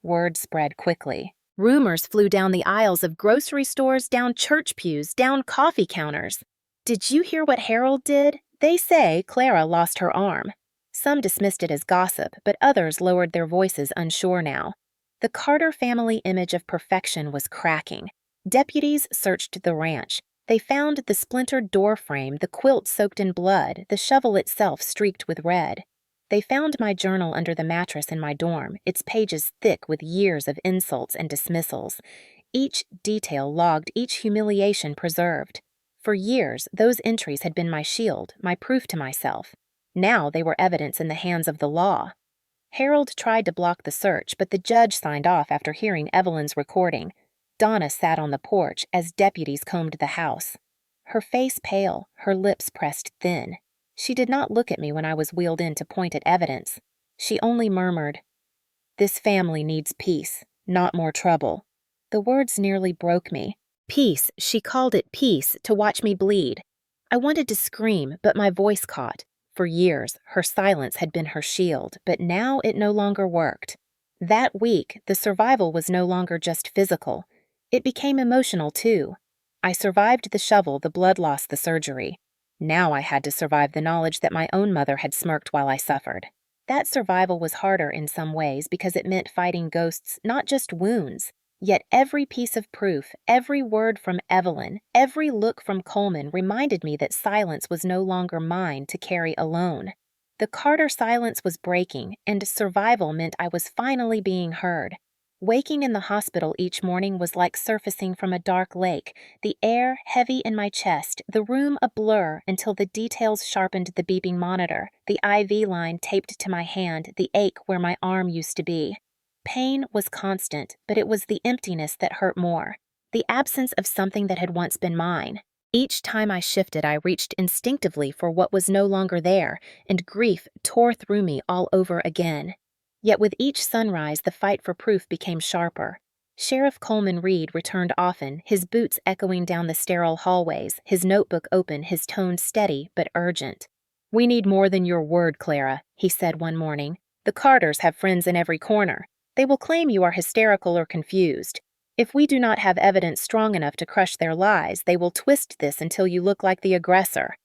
A: Word spread quickly. Rumors flew down the aisles of grocery stores, down church pews, down coffee counters. "Did you hear what Harold did? They say Clara lost her arm." Some dismissed it as gossip, but others lowered their voices, unsure now. The Carter family image of perfection was cracking. Deputies searched the ranch. They found the splintered door frame, the quilt soaked in blood, the shovel itself streaked with red. They found my journal under the mattress in my dorm, its pages thick with years of insults and dismissals. Each detail logged, each humiliation preserved. For years, those entries had been my shield, my proof to myself. Now they were evidence in the hands of the law. Harold tried to block the search, but the judge signed off after hearing Evelyn's recording. Donna sat on the porch as deputies combed the house. Her face pale, her lips pressed thin. She did not look at me when I was wheeled in to point at evidence. She only murmured, "This family needs peace, not more trouble." The words nearly broke me. Peace, she called it peace, to watch me bleed. I I wanted to scream, but my voice caught. For years, her silence had been her shield, but now it no longer worked. That week, the survival was no longer just physical. It became emotional, too. I survived the shovel, the blood loss, the surgery. Now I had to survive the knowledge that my own mother had smirked while I suffered. That survival was harder in some ways because it meant fighting ghosts, not just wounds. Yet every piece of proof, every word from Evelyn, every look from Coleman reminded me that silence was no longer mine to carry alone. The Carter silence was breaking, and survival meant I was finally being heard. Waking in the hospital each morning was like surfacing from a dark lake, the air heavy in my chest, the room a blur until the details sharpened the beeping monitor, the IV line taped to my hand, the ache where my arm used to be. Pain was constant, but it was the emptiness that hurt more, the absence of something that had once been mine. Each time I shifted, I reached instinctively for what was no longer there, and grief tore through me all over again. Yet with each sunrise, the fight for proof became sharper. Sheriff Coleman Reed returned often, his boots echoing down the sterile hallways, his notebook open, his tone steady but urgent. "We need more than your word, Clara," he said one morning. "The Carters have friends in every corner. They will claim you are hysterical or confused. If we do not have evidence strong enough to crush their lies, they will twist this until you look like the aggressor."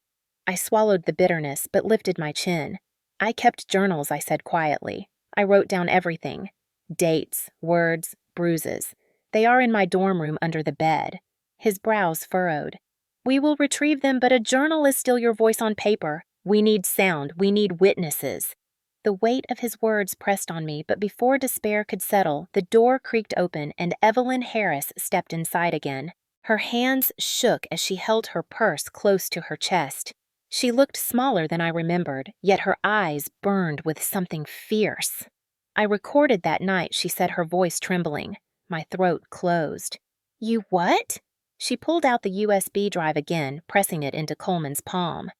A: I swallowed the bitterness, but lifted my chin. "I kept journals," I said quietly. "I wrote down everything. Dates, words, bruises. They are in my dorm room under the bed." His brows furrowed. "We will retrieve them, but a journal is still your voice on paper. We need sound. We need witnesses." The weight of his words pressed on me, but before despair could settle, the door creaked open and Evelyn Harris stepped inside again. Her hands shook as she held her purse close to her chest. She looked smaller than I remembered, yet her eyes burned with something fierce. "I recorded that night," she said, her voice trembling. My throat closed. "You what?" She pulled out the USB drive again, pressing it into Coleman's palm.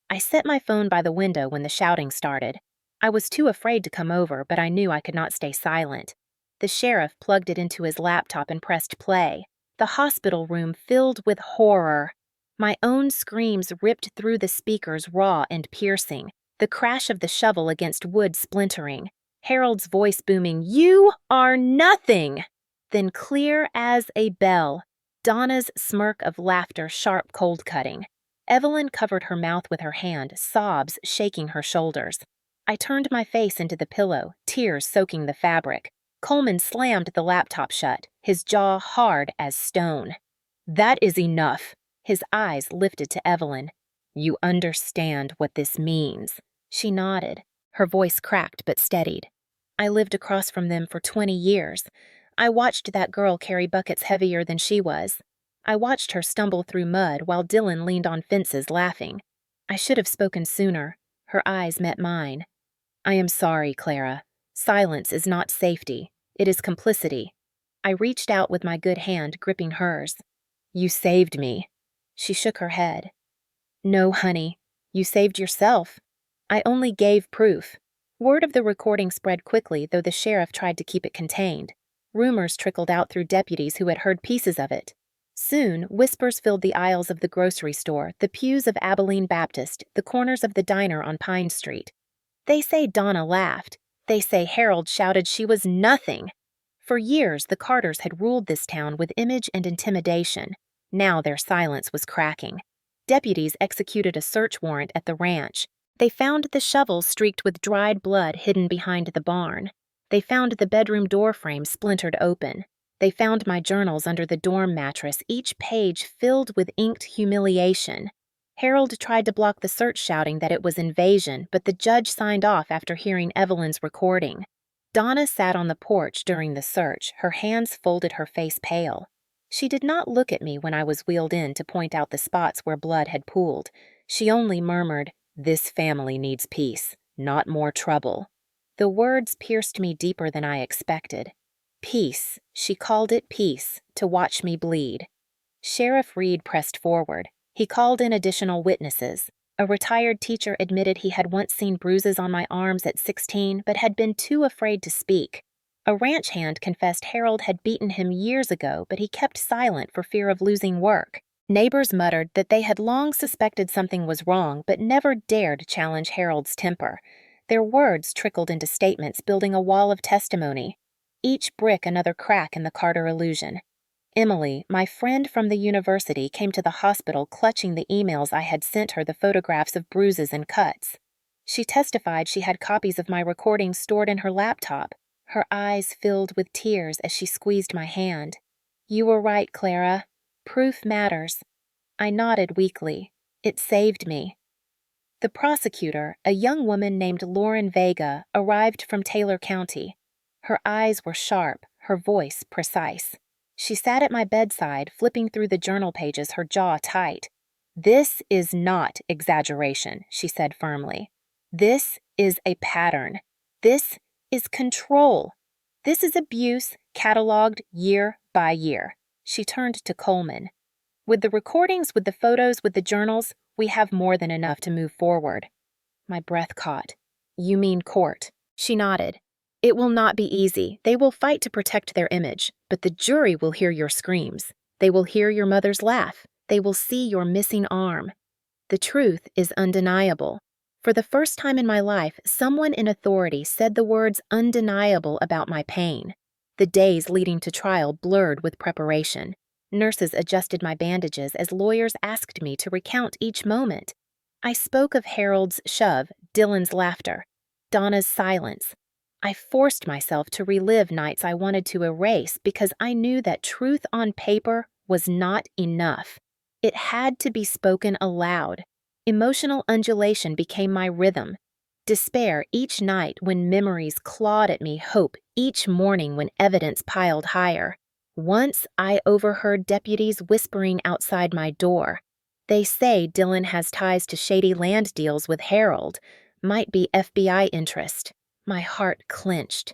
A: I set my phone by the window when the shouting started. I was too afraid to come over, but I knew I could not stay silent. The sheriff plugged it into his laptop and pressed play. The hospital room filled with horror. My own screams ripped through the speakers raw and piercing, the crash of the shovel against wood splintering, Harold's voice booming, "You are nothing!" Then clear as a bell, Donna's smirk of laughter, sharp cold-cutting. Evelyn covered her mouth with her hand, sobs shaking her shoulders. I turned my face into the pillow, tears soaking the fabric. Coleman slammed the laptop shut, his jaw hard as stone. "That is enough." His eyes lifted to Evelyn. "You understand what this means." She nodded. Her voice cracked but steadied. "I lived across from them for 20 years. I watched that girl carry buckets heavier than she was. I watched her stumble through mud while Dylan leaned on fences laughing. I should have spoken sooner." Her eyes met mine. "I am sorry, Clara. Silence is not safety. It is complicity." I reached out with my good hand gripping hers. "You saved me." She shook her head. "No, honey. You saved yourself. I only gave proof." Word of the recording spread quickly, though the sheriff tried to keep it contained. Rumors trickled out through deputies who had heard pieces of it. Soon, whispers filled the aisles of the grocery store, the pews of Abilene Baptist, the corners of the diner on Pine Street. They say Donna laughed. They say Harold shouted she was nothing. For years, the Carters had ruled this town with image and intimidation. Now their silence was cracking. Deputies executed a search warrant at the ranch. They found the shovel streaked with dried blood hidden behind the barn. They found the bedroom door frame splintered open. They found my journals under the dorm mattress, each page filled with inked humiliation. Harold tried to block the search, shouting that it was invasion, but the judge signed off after hearing Evelyn's recording. Donna sat on the porch during the search, her hands folded, her face pale. She did not look at me when I was wheeled in to point out the spots where blood had pooled. She only murmured, "This family needs peace, not more trouble." The words pierced me deeper than I expected. Peace, she called it peace, to watch me bleed. Sheriff Reed pressed forward. He called in additional witnesses. A retired teacher admitted he had once seen bruises on my arms at 16, but had been too afraid to speak. A ranch hand confessed Harold had beaten him years ago, but he kept silent for fear of losing work. Neighbors muttered that they had long suspected something was wrong but never dared challenge Harold's temper. Their words trickled into statements, building a wall of testimony, each brick another crack in the Carter illusion. Emily, my friend from the university, came to the hospital clutching the emails I had sent her, the photographs of bruises and cuts. She testified she had copies of my recordings stored in her laptop. Her eyes filled with tears as she squeezed my hand. "You were right, Clara. Proof matters." I nodded weakly. It saved me. The prosecutor, a young woman named Lauren Vega, arrived from Taylor County. Her eyes were sharp, her voice precise. She sat at my bedside, flipping through the journal pages, her jaw tight. "This is not exaggeration," she said firmly. "This is a pattern. This is control. This is abuse cataloged year by year." She turned to Coleman. "With the recordings, with the photos, with the journals, we have more than enough to move forward." My breath caught. "You mean court?" She nodded. "It will not be easy. They will fight to protect their image, but the jury will hear your screams. They will hear your mother's laugh. They will see your missing arm. The truth is undeniable." For the first time in my life, someone in authority said the words undeniable about my pain. The days leading to trial blurred with preparation. Nurses adjusted my bandages as lawyers asked me to recount each moment. I spoke of Harold's shove, Dylan's laughter, Donna's silence. I forced myself to relive nights I wanted to erase because I knew that truth on paper was not enough. It had to be spoken aloud. Emotional undulation became my rhythm. Despair each night when memories clawed at me, hope each morning when evidence piled higher. Once I overheard deputies whispering outside my door. "They say Dylan has ties to shady land deals with Harold. Might be FBI interest." My heart clenched.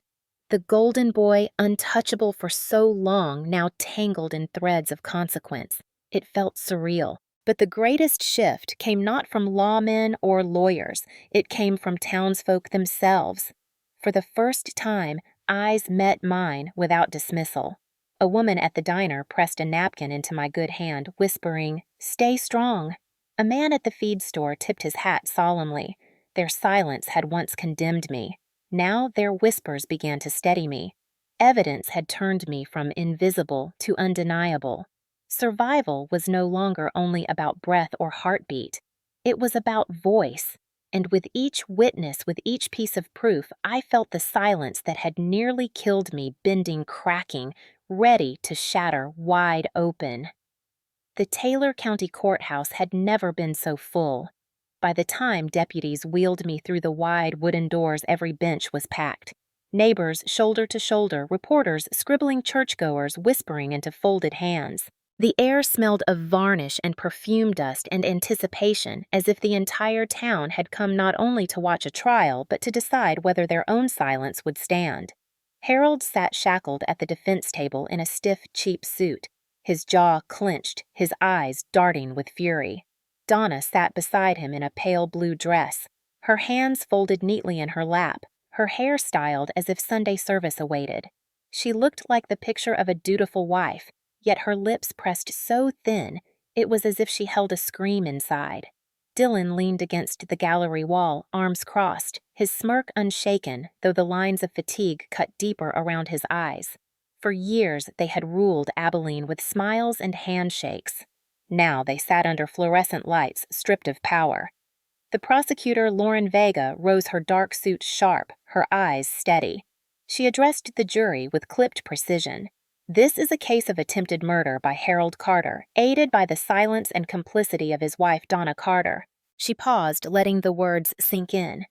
A: The golden boy, untouchable for so long, now tangled in threads of consequence. It felt surreal. But the greatest shift came not from lawmen or lawyers. It came from townsfolk themselves. For the first time, eyes met mine without dismissal. A woman at the diner pressed a napkin into my good hand, whispering, "Stay strong." A man at the feed store tipped his hat solemnly. Their silence had once condemned me. Now their whispers began to steady me. Evidence had turned me from invisible to undeniable. Survival was no longer only about breath or heartbeat. It was about voice. And with each witness, with each piece of proof, I felt the silence that had nearly killed me bending, cracking, ready to shatter wide open. The Taylor County Courthouse had never been so full. By the time deputies wheeled me through the wide wooden doors, every bench was packed. Neighbors shoulder to shoulder, reporters scribbling, churchgoers whispering into folded hands. The air smelled of varnish and perfume dust and anticipation, as if the entire town had come not only to watch a trial, but to decide whether their own silence would stand. Harold sat shackled at the defense table in a stiff, cheap suit, his jaw clenched, his eyes darting with fury. Donna sat beside him in a pale blue dress, her hands folded neatly in her lap, her hair styled as if Sunday service awaited. She looked like the picture of a dutiful wife, yet her lips pressed so thin it was as if she held a scream inside. Dylan leaned against the gallery wall, arms crossed, his smirk unshaken, though the lines of fatigue cut deeper around his eyes. For years they had ruled Abilene with smiles and handshakes. Now they sat under fluorescent lights, stripped of power. The prosecutor, Lauren Vega, rose, her dark suit sharp, her eyes steady. She addressed the jury with clipped precision. "This is a case of attempted murder by Harold Carter, aided by the silence and complicity of his wife, Donna Carter." She paused, letting the words sink in.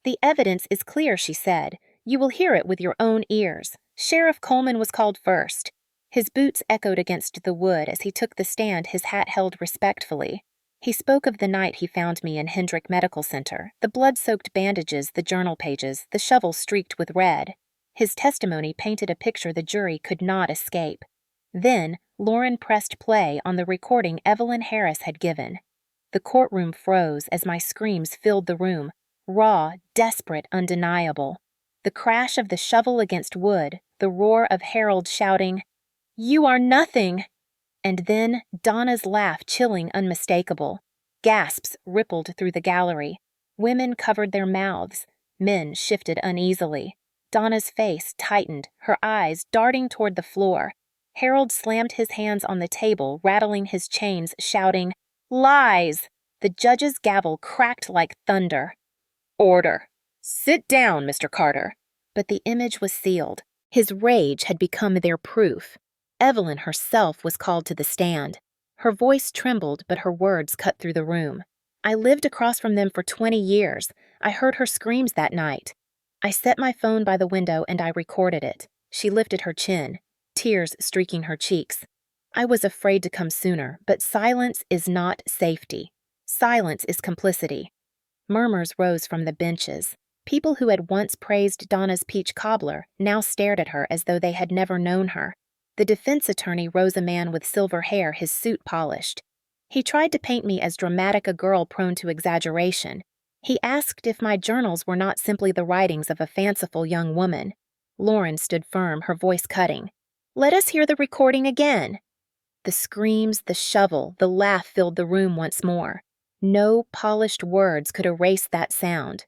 A: "The evidence is clear," she said. "You will hear it with your own ears. Sheriff Coleman was called first." His boots echoed against the wood as he took the stand, his hat held respectfully. He spoke of the night he found me in Hendrick Medical Center, the blood-soaked bandages, the journal pages, the shovel streaked with red. His testimony painted a picture the jury could not escape. Then, Lauren pressed play on the recording Evelyn Harris had given. The courtroom froze as my screams filled the room, raw, desperate, undeniable. The crash of the shovel against wood, the roar of Harold shouting, "You are nothing!" And then Donna's laugh, chilling, unmistakable. Gasps rippled through the gallery. Women covered their mouths. Men shifted uneasily. Donna's face tightened, her eyes darting toward the floor. Harold slammed his hands on the table, rattling his chains, shouting, "Lies!" The judge's gavel cracked like thunder. "Order! Sit down, Mr. Carter." But the image was sealed. His rage had become their proof. Evelyn herself was called to the stand. Her voice trembled, but her words cut through the room. I lived across from them for 20 years. I heard her screams that night. I set my phone by the window and I recorded it. She lifted her chin, tears streaking her cheeks. I was afraid to come sooner, but silence is not safety. Silence is complicity. Murmurs rose from the benches. People who had once praised Donna's peach cobbler now stared at her as though they had never known her. The defense attorney rose, a man with silver hair, his suit polished. He tried to paint me as dramatic a girl prone to exaggeration. He asked if my journals were not simply the writings of a fanciful young woman. Lauren stood firm, her voice cutting. "Let us hear the recording again." The screams, the shovel, the laugh filled the room once more. No polished words could erase that sound.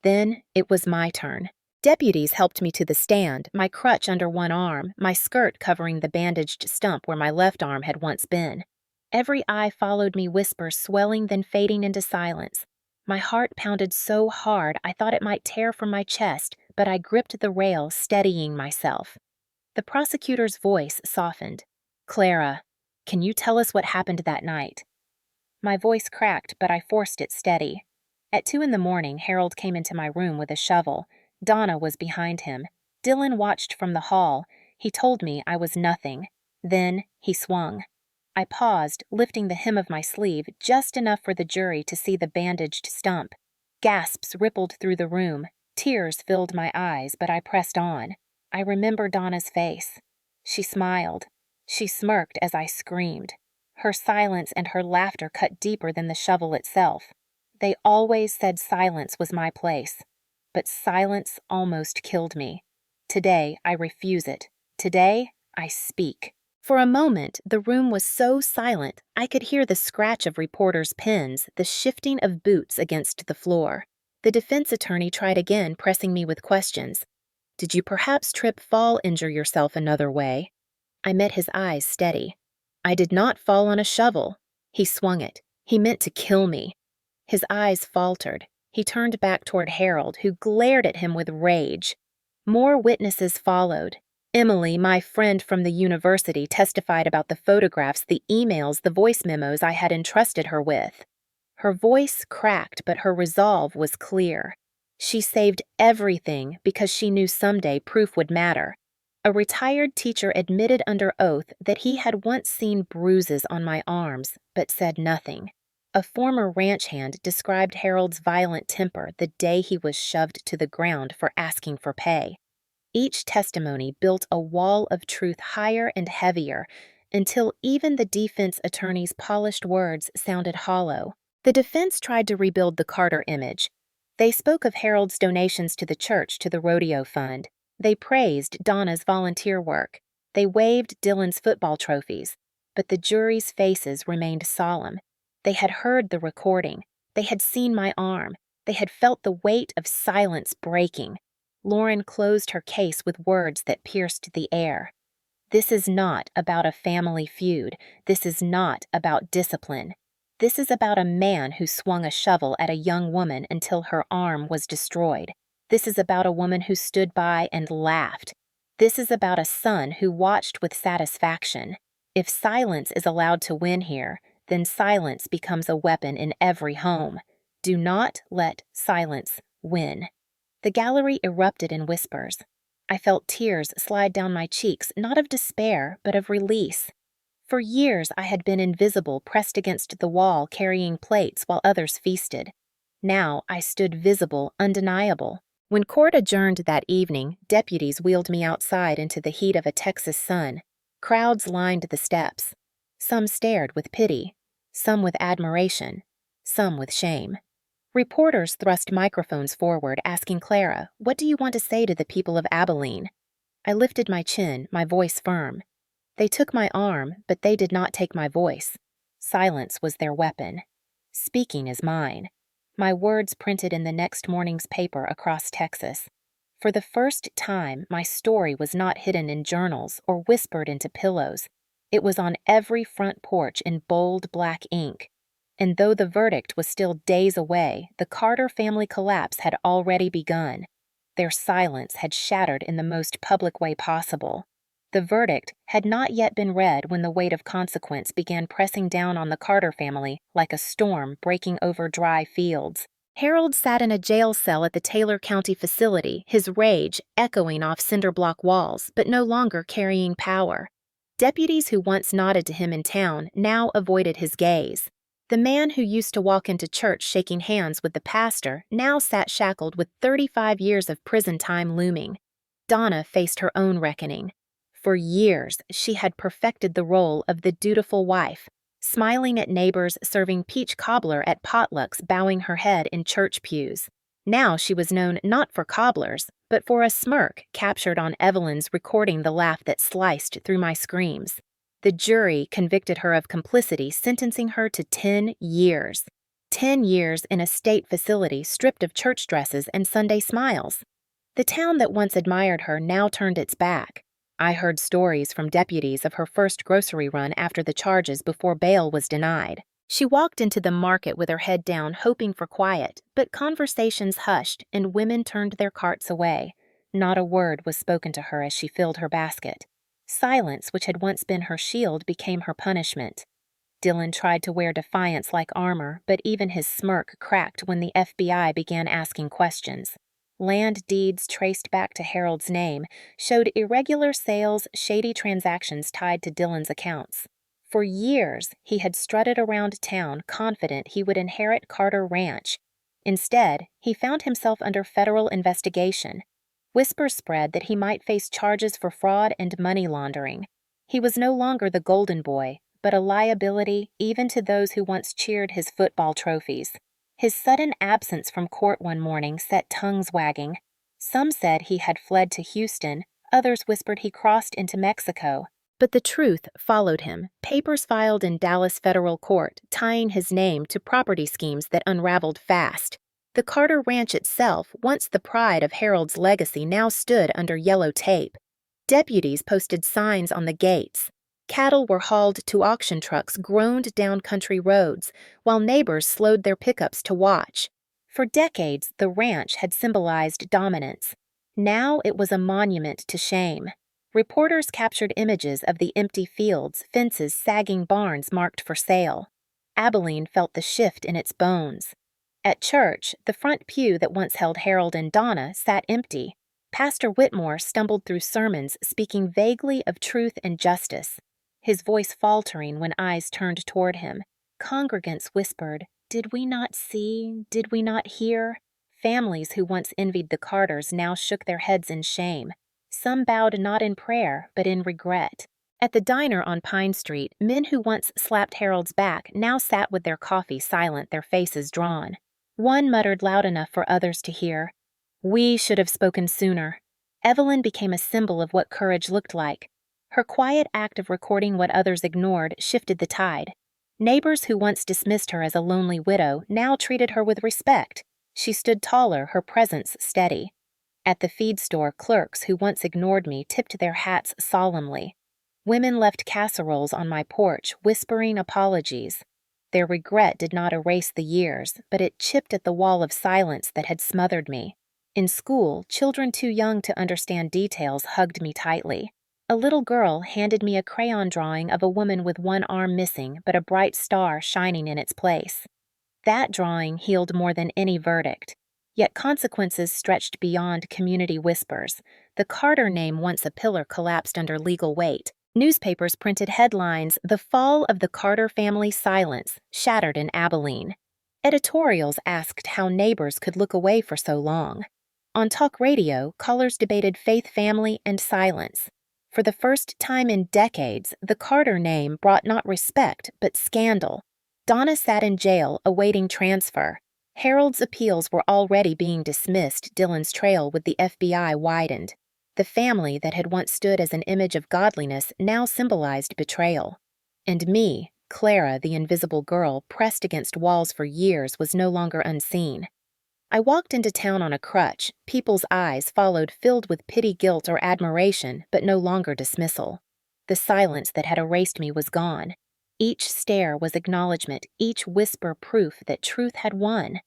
A: Then it was my turn. Deputies helped me to the stand, my crutch under one arm, my skirt covering the bandaged stump where my left arm had once been. Every eye followed me, whispers swelling then fading into silence. My heart pounded so hard I thought it might tear from my chest, but I gripped the rail, steadying myself. The prosecutor's voice softened. "Clara, can you tell us what happened that night?" My voice cracked, but I forced it steady. At 2 a.m, Harold came into my room with a shovel. Donna was behind him. Dylan watched from the hall. He told me I was nothing. Then he swung. I paused, lifting the hem of my sleeve just enough for the jury to see the bandaged stump. Gasps rippled through the room. Tears filled my eyes, but I pressed on. I remember Donna's face. She smiled. She smirked as I screamed. Her silence and her laughter cut deeper than the shovel itself. They always said silence was my place. But silence almost killed me. Today, I refuse it. Today, I speak. For a moment, the room was so silent, I could hear the scratch of reporters' pens, the shifting of boots against the floor. The defense attorney tried again, pressing me with questions. "Did you perhaps trip, fall, injure yourself another way?" I met his eyes steady. "I did not fall on a shovel." He swung it. He meant to kill me. His eyes faltered. He turned back toward Harold, who glared at him with rage. More witnesses followed. Emily, my friend from the university, testified about the photographs, the emails, the voice memos I had entrusted her with. Her voice cracked, but her resolve was clear. She saved everything because she knew someday proof would matter. A retired teacher admitted under oath that he had once seen bruises on my arms, but said nothing. A former ranch hand described Harold's violent temper the day he was shoved to the ground for asking for pay. Each testimony built a wall of truth higher and heavier, until even the defense attorney's polished words sounded hollow. The defense tried to rebuild the Carter image. They spoke of Harold's donations to the church, to the rodeo fund. They praised Donna's volunteer work. They waved Dylan's football trophies. But the jury's faces remained solemn. They had heard the recording. They had seen my arm. They had felt the weight of silence breaking. Lauren closed her case with words that pierced the air. "This is not about a family feud. This is not about discipline. This is about a man who swung a shovel at a young woman until her arm was destroyed. This is about a woman who stood by and laughed. This is about a son who watched with satisfaction. If silence is allowed to win here, then silence becomes a weapon in every home. Do not let silence win." The gallery erupted in whispers. I felt tears slide down my cheeks, not of despair, but of release. For years I had been invisible, pressed against the wall, carrying plates while others feasted. Now I stood visible, undeniable. When court adjourned that evening, deputies wheeled me outside into the heat of a Texas sun. Crowds lined the steps. Some stared with pity, some with admiration, some with shame. Reporters thrust microphones forward, asking Clara, "What do you want to say to the people of Abilene?" I lifted my chin, my voice firm. They took my arm, but they did not take my voice. Silence was their weapon. Speaking is mine. My words printed in the next morning's paper across Texas. For the first time, my story was not hidden in journals or whispered into pillows. It was on every front porch in bold black ink. And though the verdict was still days away, the Carter family collapse had already begun. Their silence had shattered in the most public way possible. The verdict had not yet been read when the weight of consequence began pressing down on the Carter family like a storm breaking over dry fields. Harold sat in a jail cell at the Taylor County facility, his rage echoing off cinder-block walls, but no longer carrying power. Deputies who once nodded to him in town now avoided his gaze. The man who used to walk into church shaking hands with the pastor now sat shackled with 35 years of prison time looming. Donna faced her own reckoning. For years, she had perfected the role of the dutiful wife, smiling at neighbors, serving peach cobbler at potlucks, bowing her head in church pews. Now she was known not for cobblers, but for a smirk captured on Evelyn's recording the laugh that sliced through my screams. The jury convicted her of complicity, sentencing her to 10 years. 10 years in a state facility stripped of church dresses and Sunday smiles. The town that once admired her now turned its back. I heard stories from deputies of her first grocery run after the charges before bail was denied. She walked into the market with her head down, hoping for quiet, but conversations hushed and women turned their carts away. Not a word was spoken to her as she filled her basket. Silence, which had once been her shield, became her punishment. Dylan tried to wear defiance like armor, but even his smirk cracked when the FBI began asking questions. Land deeds traced back to Harold's name showed irregular sales, shady transactions tied to Dylan's accounts. For years, he had strutted around town confident he would inherit Carter Ranch. Instead, he found himself under federal investigation. Whispers spread that he might face charges for fraud and money laundering. He was no longer the golden boy, but a liability even to those who once cheered his football trophies. His sudden absence from court one morning set tongues wagging. Some said he had fled to Houston, others whispered he crossed into Mexico. But the truth followed him, papers filed in Dallas federal court tying his name to property schemes that unraveled fast. The Carter Ranch itself, once the pride of Harold's legacy, now stood under yellow tape. Deputies posted signs on the gates. Cattle were hauled to auction trucks groaned down country roads, while neighbors slowed their pickups to watch. For decades, the ranch had symbolized dominance. Now it was a monument to shame. Reporters captured images of the empty fields, fences, sagging barns marked for sale. Abilene felt the shift in its bones. At church, the front pew that once held Harold and Donna sat empty. Pastor Whitmore stumbled through sermons speaking vaguely of truth and justice, his voice faltering when eyes turned toward him. Congregants whispered, "Did we not see? Did we not hear?" Families who once envied the Carters now shook their heads in shame. Some bowed not in prayer, but in regret. At the diner on Pine Street, men who once slapped Harold's back now sat with their coffee silent, their faces drawn. One muttered loud enough for others to hear, "We should have spoken sooner." Evelyn became a symbol of what courage looked like. Her quiet act of recording what others ignored shifted the tide. Neighbors who once dismissed her as a lonely widow now treated her with respect. She stood taller, her presence steady. At the feed store, clerks who once ignored me tipped their hats solemnly. Women left casseroles on my porch, whispering apologies. Their regret did not erase the years, but it chipped at the wall of silence that had smothered me. In school, children too young to understand details hugged me tightly. A little girl handed me a crayon drawing of a woman with one arm missing but a bright star shining in its place. That drawing healed more than any verdict. Yet consequences stretched beyond community whispers. The Carter name, once a pillar, collapsed under legal weight. Newspapers printed headlines, "The Fall of the Carter Family Silence, Shattered in Abilene." Editorials asked how neighbors could look away for so long. On talk radio, callers debated faith, family, and silence. For the first time in decades, the Carter name brought not respect, but scandal. Donna sat in jail awaiting transfer. Harold's appeals were already being dismissed. Dylan's trail with the FBI widened. The family that had once stood as an image of godliness now symbolized betrayal. And me, Clara, the invisible girl, pressed against walls for years, was no longer unseen. I walked into town on a crutch, people's eyes followed filled with pity, guilt, or admiration, but no longer dismissal. The silence that had erased me was gone. Each stare was acknowledgement, each whisper proof that truth had won.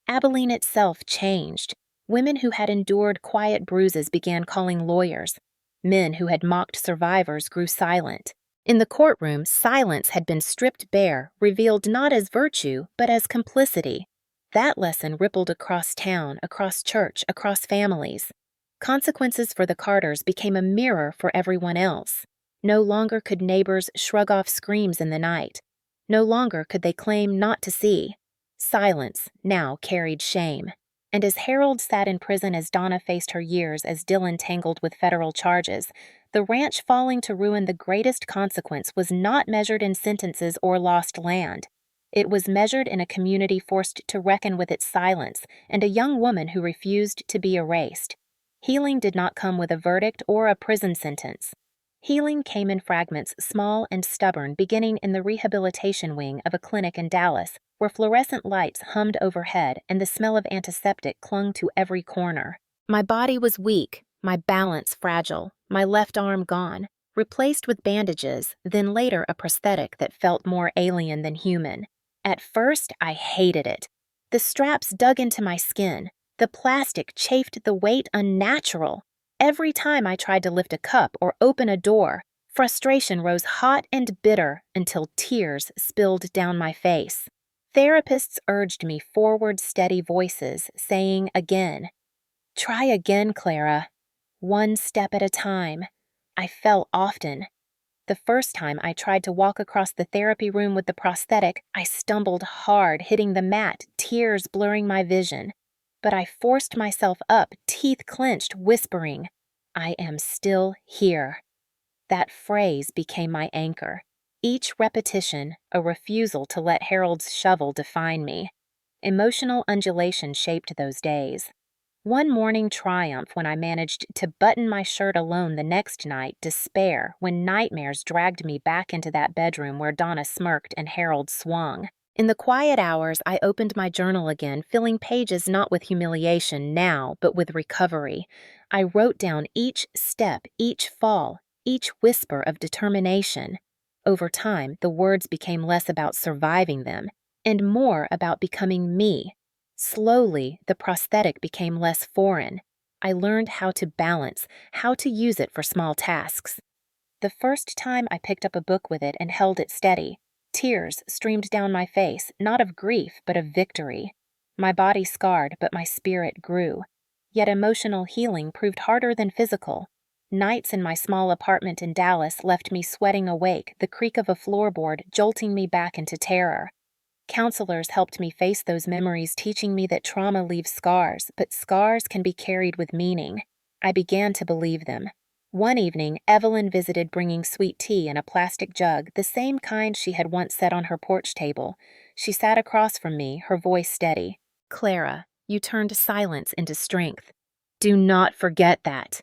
A: Abilene itself changed. Women who had endured quiet bruises began calling lawyers. Men who had mocked survivors grew silent. In the courtroom, silence had been stripped bare, revealed not as virtue, but as complicity. That lesson rippled across town, across church, across families. Consequences for the Carters became a mirror for everyone else. No longer could neighbors shrug off screams in the night. No longer could they claim not to see. Silence now carried shame. And as Harold sat in prison as Donna faced her years as Dylan tangled with federal charges, the ranch falling to ruin the greatest consequence was not measured in sentences or lost land. It was measured in a community forced to reckon with its silence and a young woman who refused to be erased. Healing did not come with a verdict or a prison sentence. Healing came in fragments, small and stubborn, beginning in the rehabilitation wing of a clinic in Dallas, where fluorescent lights hummed overhead and the smell of antiseptic clung to every corner. My body was weak, my balance fragile, my left arm gone, replaced with bandages, then later a prosthetic that felt more alien than human. At first, I hated it. The straps dug into my skin. The plastic chafed the weight unnatural. Every time I tried to lift a cup or open a door, frustration rose hot and bitter until tears spilled down my face. Therapists urged me forward, steady voices, saying again, "Try again, Clara. One step at a time." I fell often. The first time I tried to walk across the therapy room with the prosthetic, I stumbled hard, hitting the mat, tears blurring my vision. But I forced myself up, teeth clenched, whispering, "I am still here." That phrase became my anchor. Each repetition, a refusal to let Harold's shovel define me. Emotional undulation shaped those days. One morning triumph when I managed to button my shirt alone, the next night despair when nightmares dragged me back into that bedroom where Donna smirked and Harold swung. In the quiet hours, I opened my journal again, filling pages not with humiliation now, but with recovery. I wrote down each step, each fall, each whisper of determination. Over time, the words became less about surviving them and more about becoming me. Slowly, the prosthetic became less foreign. I learned how to balance, how to use it for small tasks. The first time I picked up a book with it and held it steady, tears streamed down my face, not of grief, but of victory. My body scarred, but my spirit grew. Yet emotional healing proved harder than physical. Nights in my small apartment in Dallas left me sweating awake, the creak of a floorboard jolting me back into terror. Counselors helped me face those memories, teaching me that trauma leaves scars, but scars can be carried with meaning. I began to believe them. One evening, Evelyn visited bringing sweet tea in a plastic jug, the same kind she had once set on her porch table. She sat across from me, her voice steady. "Clara, you turned silence into strength. Do not forget that."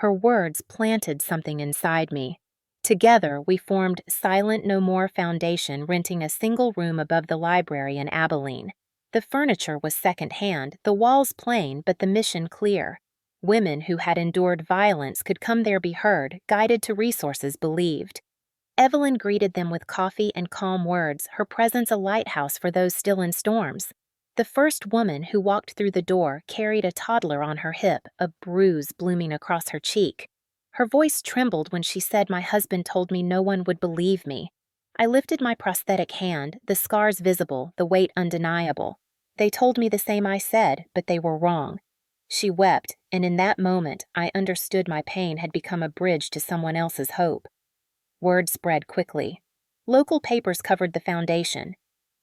A: Her words planted something inside me. Together, we formed Silent No More Foundation, renting a single room above the library in Abilene. The furniture was second-hand, the walls plain, but the mission clear. Women who had endured violence could come there be heard, guided to resources believed. Evelyn greeted them with coffee and calm words, her presence a lighthouse for those still in storms. The first woman who walked through the door carried a toddler on her hip, a bruise blooming across her cheek. Her voice trembled when she said my husband told me no one would believe me. I lifted my prosthetic hand, the scars visible, the weight undeniable. They told me the same I said, but they were wrong. She wept, and in that moment I understood my pain had become a bridge to someone else's hope. Word spread quickly. Local papers covered the foundation.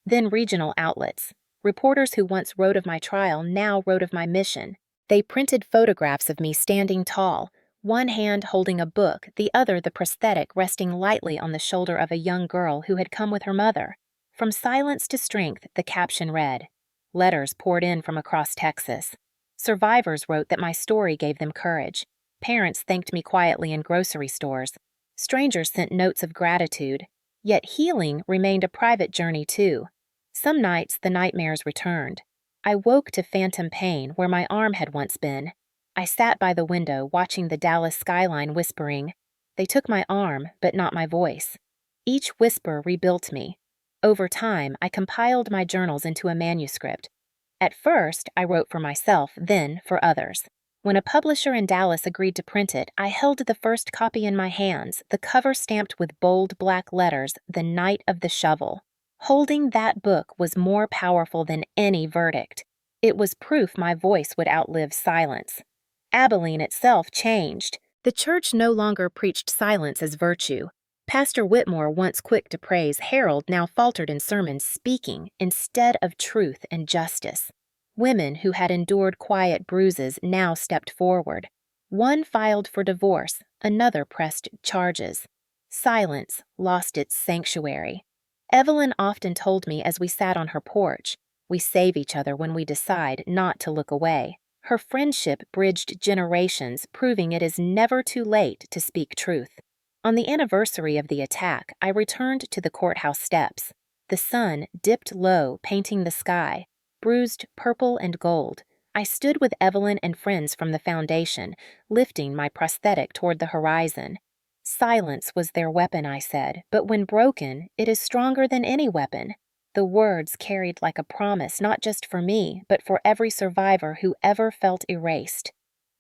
A: Then regional outlets. Reporters who once wrote of my trial now wrote of my mission. They printed photographs of me standing tall, one hand holding a book, the other the prosthetic resting lightly on the shoulder of a young girl who had come with her mother. From silence to strength, the caption read. Letters poured in from across Texas. Survivors wrote that my story gave them courage. Parents thanked me quietly in grocery stores. Strangers sent notes of gratitude. Yet healing remained a private journey, too. Some nights the nightmares returned. I woke to phantom pain where my arm had once been. I sat by the window watching the Dallas skyline, whispering. They took my arm, but not my voice. Each whisper rebuilt me. Over time, I compiled my journals into a manuscript. At first, I wrote for myself, then for others. When a publisher in Dallas agreed to print it, I held the first copy in my hands, the cover stamped with bold black letters, "The Night of the Shovel." Holding that book was more powerful than any verdict. It was proof my voice would outlive silence. Abilene itself changed. The church no longer preached silence as virtue. Pastor Whitmore, once quick to praise Harold, now faltered in sermons, speaking instead of truth and justice. Women who had endured quiet bruises now stepped forward. One filed for divorce, another pressed charges. Silence lost its sanctuary. Evelyn often told me as we sat on her porch, "We save each other when we decide not to look away." Her friendship bridged generations, proving it is never too late to speak truth. On the anniversary of the attack, I returned to the courthouse steps. The sun dipped low, painting the sky, bruised purple and gold. I stood with Evelyn and friends from the foundation, lifting my prosthetic toward the horizon. Silence was their weapon, I said, but when broken, it is stronger than any weapon. The words carried like a promise not just for me, but for every survivor who ever felt erased.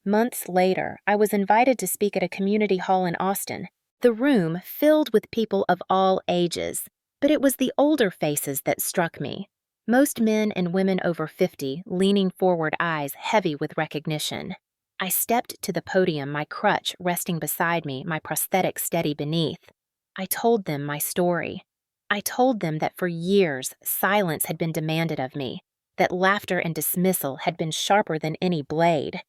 A: Months later, I was invited to speak at a community hall in Austin. The room filled with people of all ages, but it was the older faces that struck me. Most men and women over 50, leaning forward, eyes heavy with recognition. I stepped to the podium, my crutch resting beside me, my prosthetic steady beneath. I told them my story. I told them that for years, silence had been demanded of me, that laughter and dismissal had been sharper than any blade.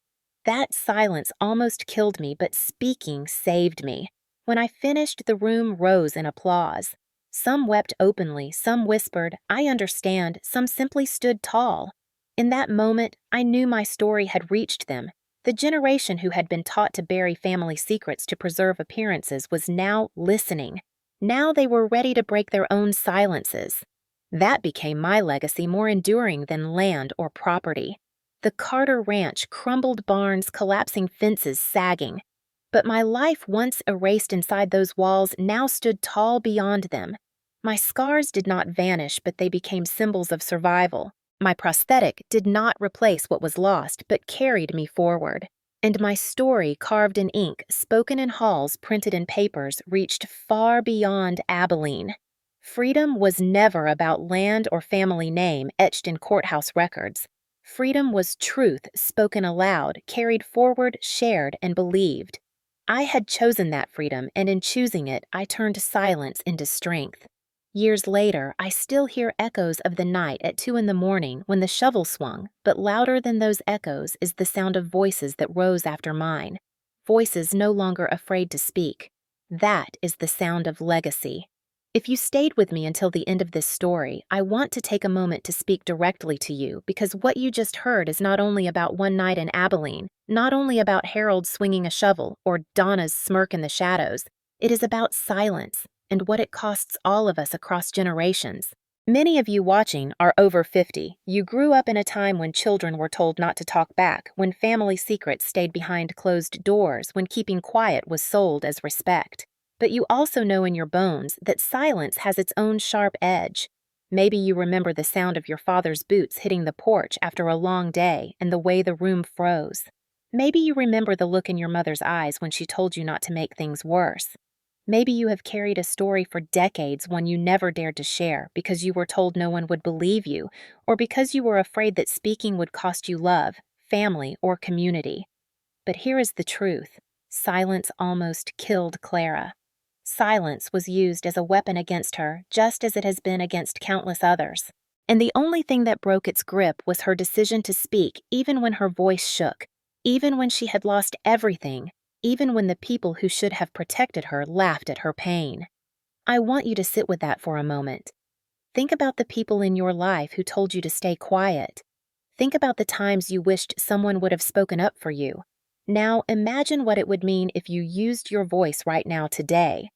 A: That silence almost killed me, but speaking saved me. When I finished, the room rose in applause. Some wept openly, some whispered, "I understand," some simply stood tall. In that moment, I knew my story had reached them. The generation who had been taught to bury family secrets to preserve appearances was now listening. Now they were ready to break their own silences. That became my legacy, more enduring than land or property. The Carter Ranch, crumbled barns, collapsing fences sagging. But my life, once erased inside those walls, now stood tall beyond them. My scars did not vanish, but they became symbols of survival. My prosthetic did not replace what was lost, but carried me forward. And my story, carved in ink, spoken in halls, printed in papers, reached far beyond Abilene. Freedom was never about land or family name etched in courthouse records. Freedom was truth spoken aloud, carried forward, shared, and believed. I had chosen that freedom, and in choosing it, I turned silence into strength. Years later, I still hear echoes of the night at 2 a.m. when the shovel swung, but louder than those echoes is the sound of voices that rose after mine. Voices no longer afraid to speak. That is the sound of legacy. If you stayed with me until the end of this story, I want to take a moment to speak directly to you, because what you just heard is not only about one night in Abilene, not only about Harold swinging a shovel or Donna's smirk in the shadows. It is about silence and what it costs all of us across generations. Many of you watching are over 50. You grew up in a time when children were told not to talk back, when family secrets stayed behind closed doors, when keeping quiet was sold as respect. But you also know in your bones that silence has its own sharp edge. Maybe you remember the sound of your father's boots hitting the porch after a long day and the way the room froze. Maybe you remember the look in your mother's eyes when she told you not to make things worse. Maybe you have carried a story for decades, one you never dared to share because you were told no one would believe you, or because you were afraid that speaking would cost you love, family, or community. But here is the truth. Silence almost killed Clara. Silence was used as a weapon against her, just as it has been against countless others. And the only thing that broke its grip was her decision to speak, even when her voice shook, even when she had lost everything, even when the people who should have protected her laughed at her pain. I want you to sit with that for a moment. Think about the people in your life who told you to stay quiet. Think about the times you wished someone would have spoken up for you. Now imagine what it would mean if you used your voice right now today.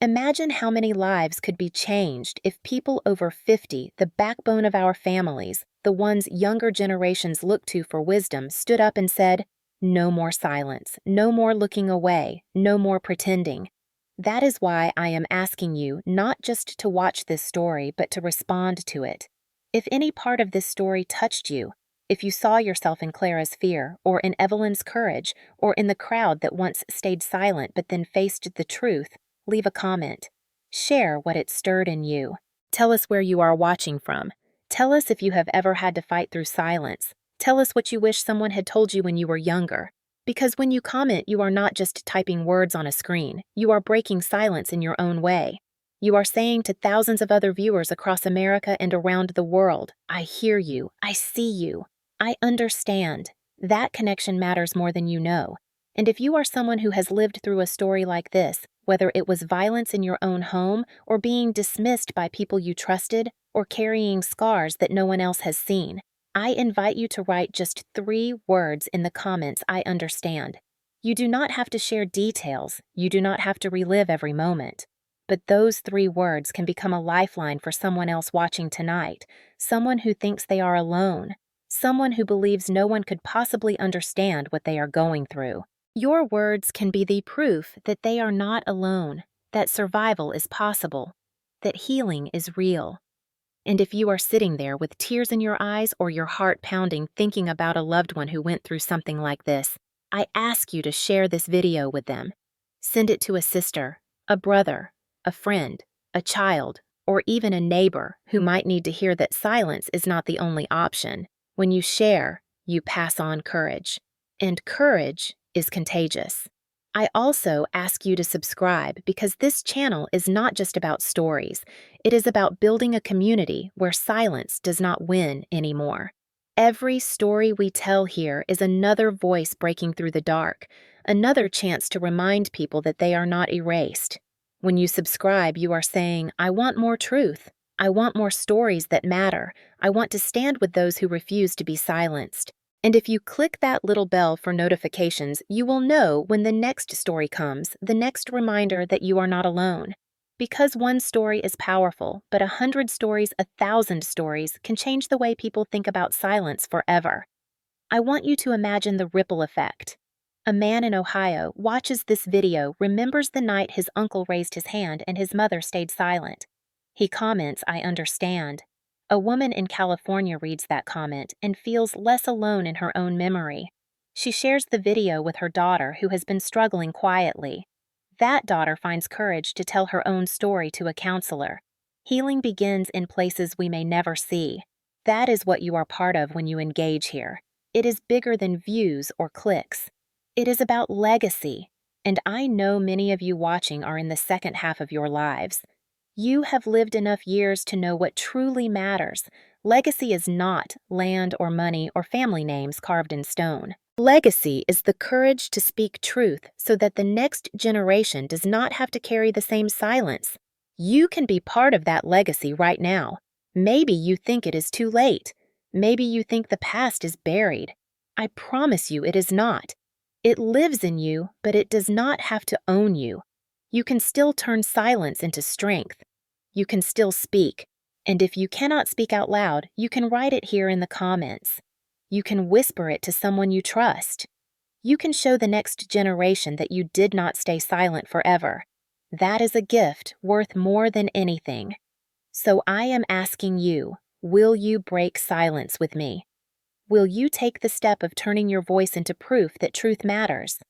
A: Imagine how many lives could be changed if people over 50, the backbone of our families, the ones younger generations look to for wisdom, stood up and said, "No more silence, no more looking away, no more pretending." That is why I am asking you not just to watch this story, but to respond to it. If any part of this story touched you, if you saw yourself in Clara's fear, or in Evelyn's courage, or in the crowd that once stayed silent but then faced the truth, leave a comment. Share what it stirred in you. Tell us where you are watching from. Tell us if you have ever had to fight through silence. Tell us what you wish someone had told you when you were younger. Because when you comment, you are not just typing words on a screen. You are breaking silence in your own way. You are saying to thousands of other viewers across America and around the world, "I hear you. I see you. I understand." That connection matters more than you know. And if you are someone who has lived through a story like this, whether it was violence in your own home, or being dismissed by people you trusted, or carrying scars that no one else has seen, I invite you to write just 3 words in the comments, "I understand." You do not have to share details. You do not have to relive every moment. But those 3 words can become a lifeline for someone else watching tonight, someone who thinks they are alone, someone who believes no one could possibly understand what they are going through. Your words can be the proof that they are not alone, that survival is possible, that healing is real. And if you are sitting there with tears in your eyes or your heart pounding thinking about a loved one who went through something like this, I ask you to share this video with them. Send it to a sister, a brother, a friend, a child, or even a neighbor who might need to hear that silence is not the only option. When you share, you pass on courage. And courage is contagious. I also ask you to subscribe because this channel is not just about stories. It is about building a community where silence does not win anymore. Every story we tell here is another voice breaking through the dark, another chance to remind people that they are not erased. When you subscribe, you are saying, "I want more truth. I want more stories that matter. I want to stand with those who refuse to be silenced." And if you click that little bell for notifications, you will know when the next story comes, the next reminder that you are not alone. Because one story is powerful, but 100 stories, 1,000 stories, can change the way people think about silence forever. I want you to imagine the ripple effect. A man in Ohio watches this video, remembers the night his uncle raised his hand and his mother stayed silent. He comments, "I understand." A woman in California reads that comment and feels less alone in her own memory. She shares the video with her daughter who has been struggling quietly. That daughter finds courage to tell her own story to a counselor. Healing begins in places we may never see. That is what you are part of when you engage here. It is bigger than views or clicks. It is about legacy, and I know many of you watching are in the second half of your lives. You have lived enough years to know what truly matters. Legacy is not land or money or family names carved in stone. Legacy is the courage to speak truth so that the next generation does not have to carry the same silence. You can be part of that legacy right now. Maybe you think it is too late. Maybe you think the past is buried. I promise you it is not. It lives in you, but it does not have to own you. You can still turn silence into strength. You can still speak. And if you cannot speak out loud, you can write it here in the comments. You can whisper it to someone you trust. You can show the next generation that you did not stay silent forever. That is a gift worth more than anything. So I am asking you, will you break silence with me? Will you take the step of turning your voice into proof that truth matters?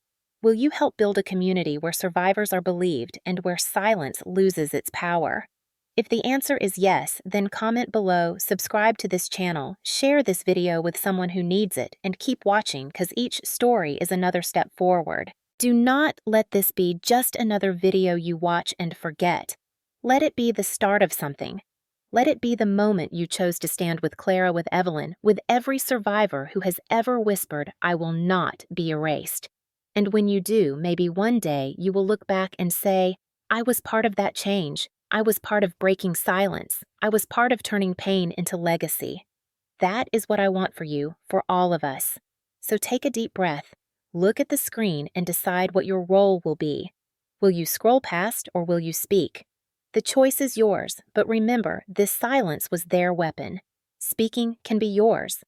A: Will you help build a community where survivors are believed and where silence loses its power? If the answer is yes, then comment below, subscribe to this channel, share this video with someone who needs it, and keep watching because each story is another step forward. Do not let this be just another video you watch and forget. Let it be the start of something. Let it be the moment you chose to stand with Clara, with Evelyn, with every survivor who has ever whispered, "I will not be erased." And when you do, maybe one day you will look back and say, "I was part of that change. I was part of breaking silence. I was part of turning pain into legacy." That is what I want for you, for all of us. So take a deep breath. Look at the screen and decide what your role will be. Will you scroll past or will you speak? The choice is yours, but remember, this silence was their weapon. Speaking can be yours.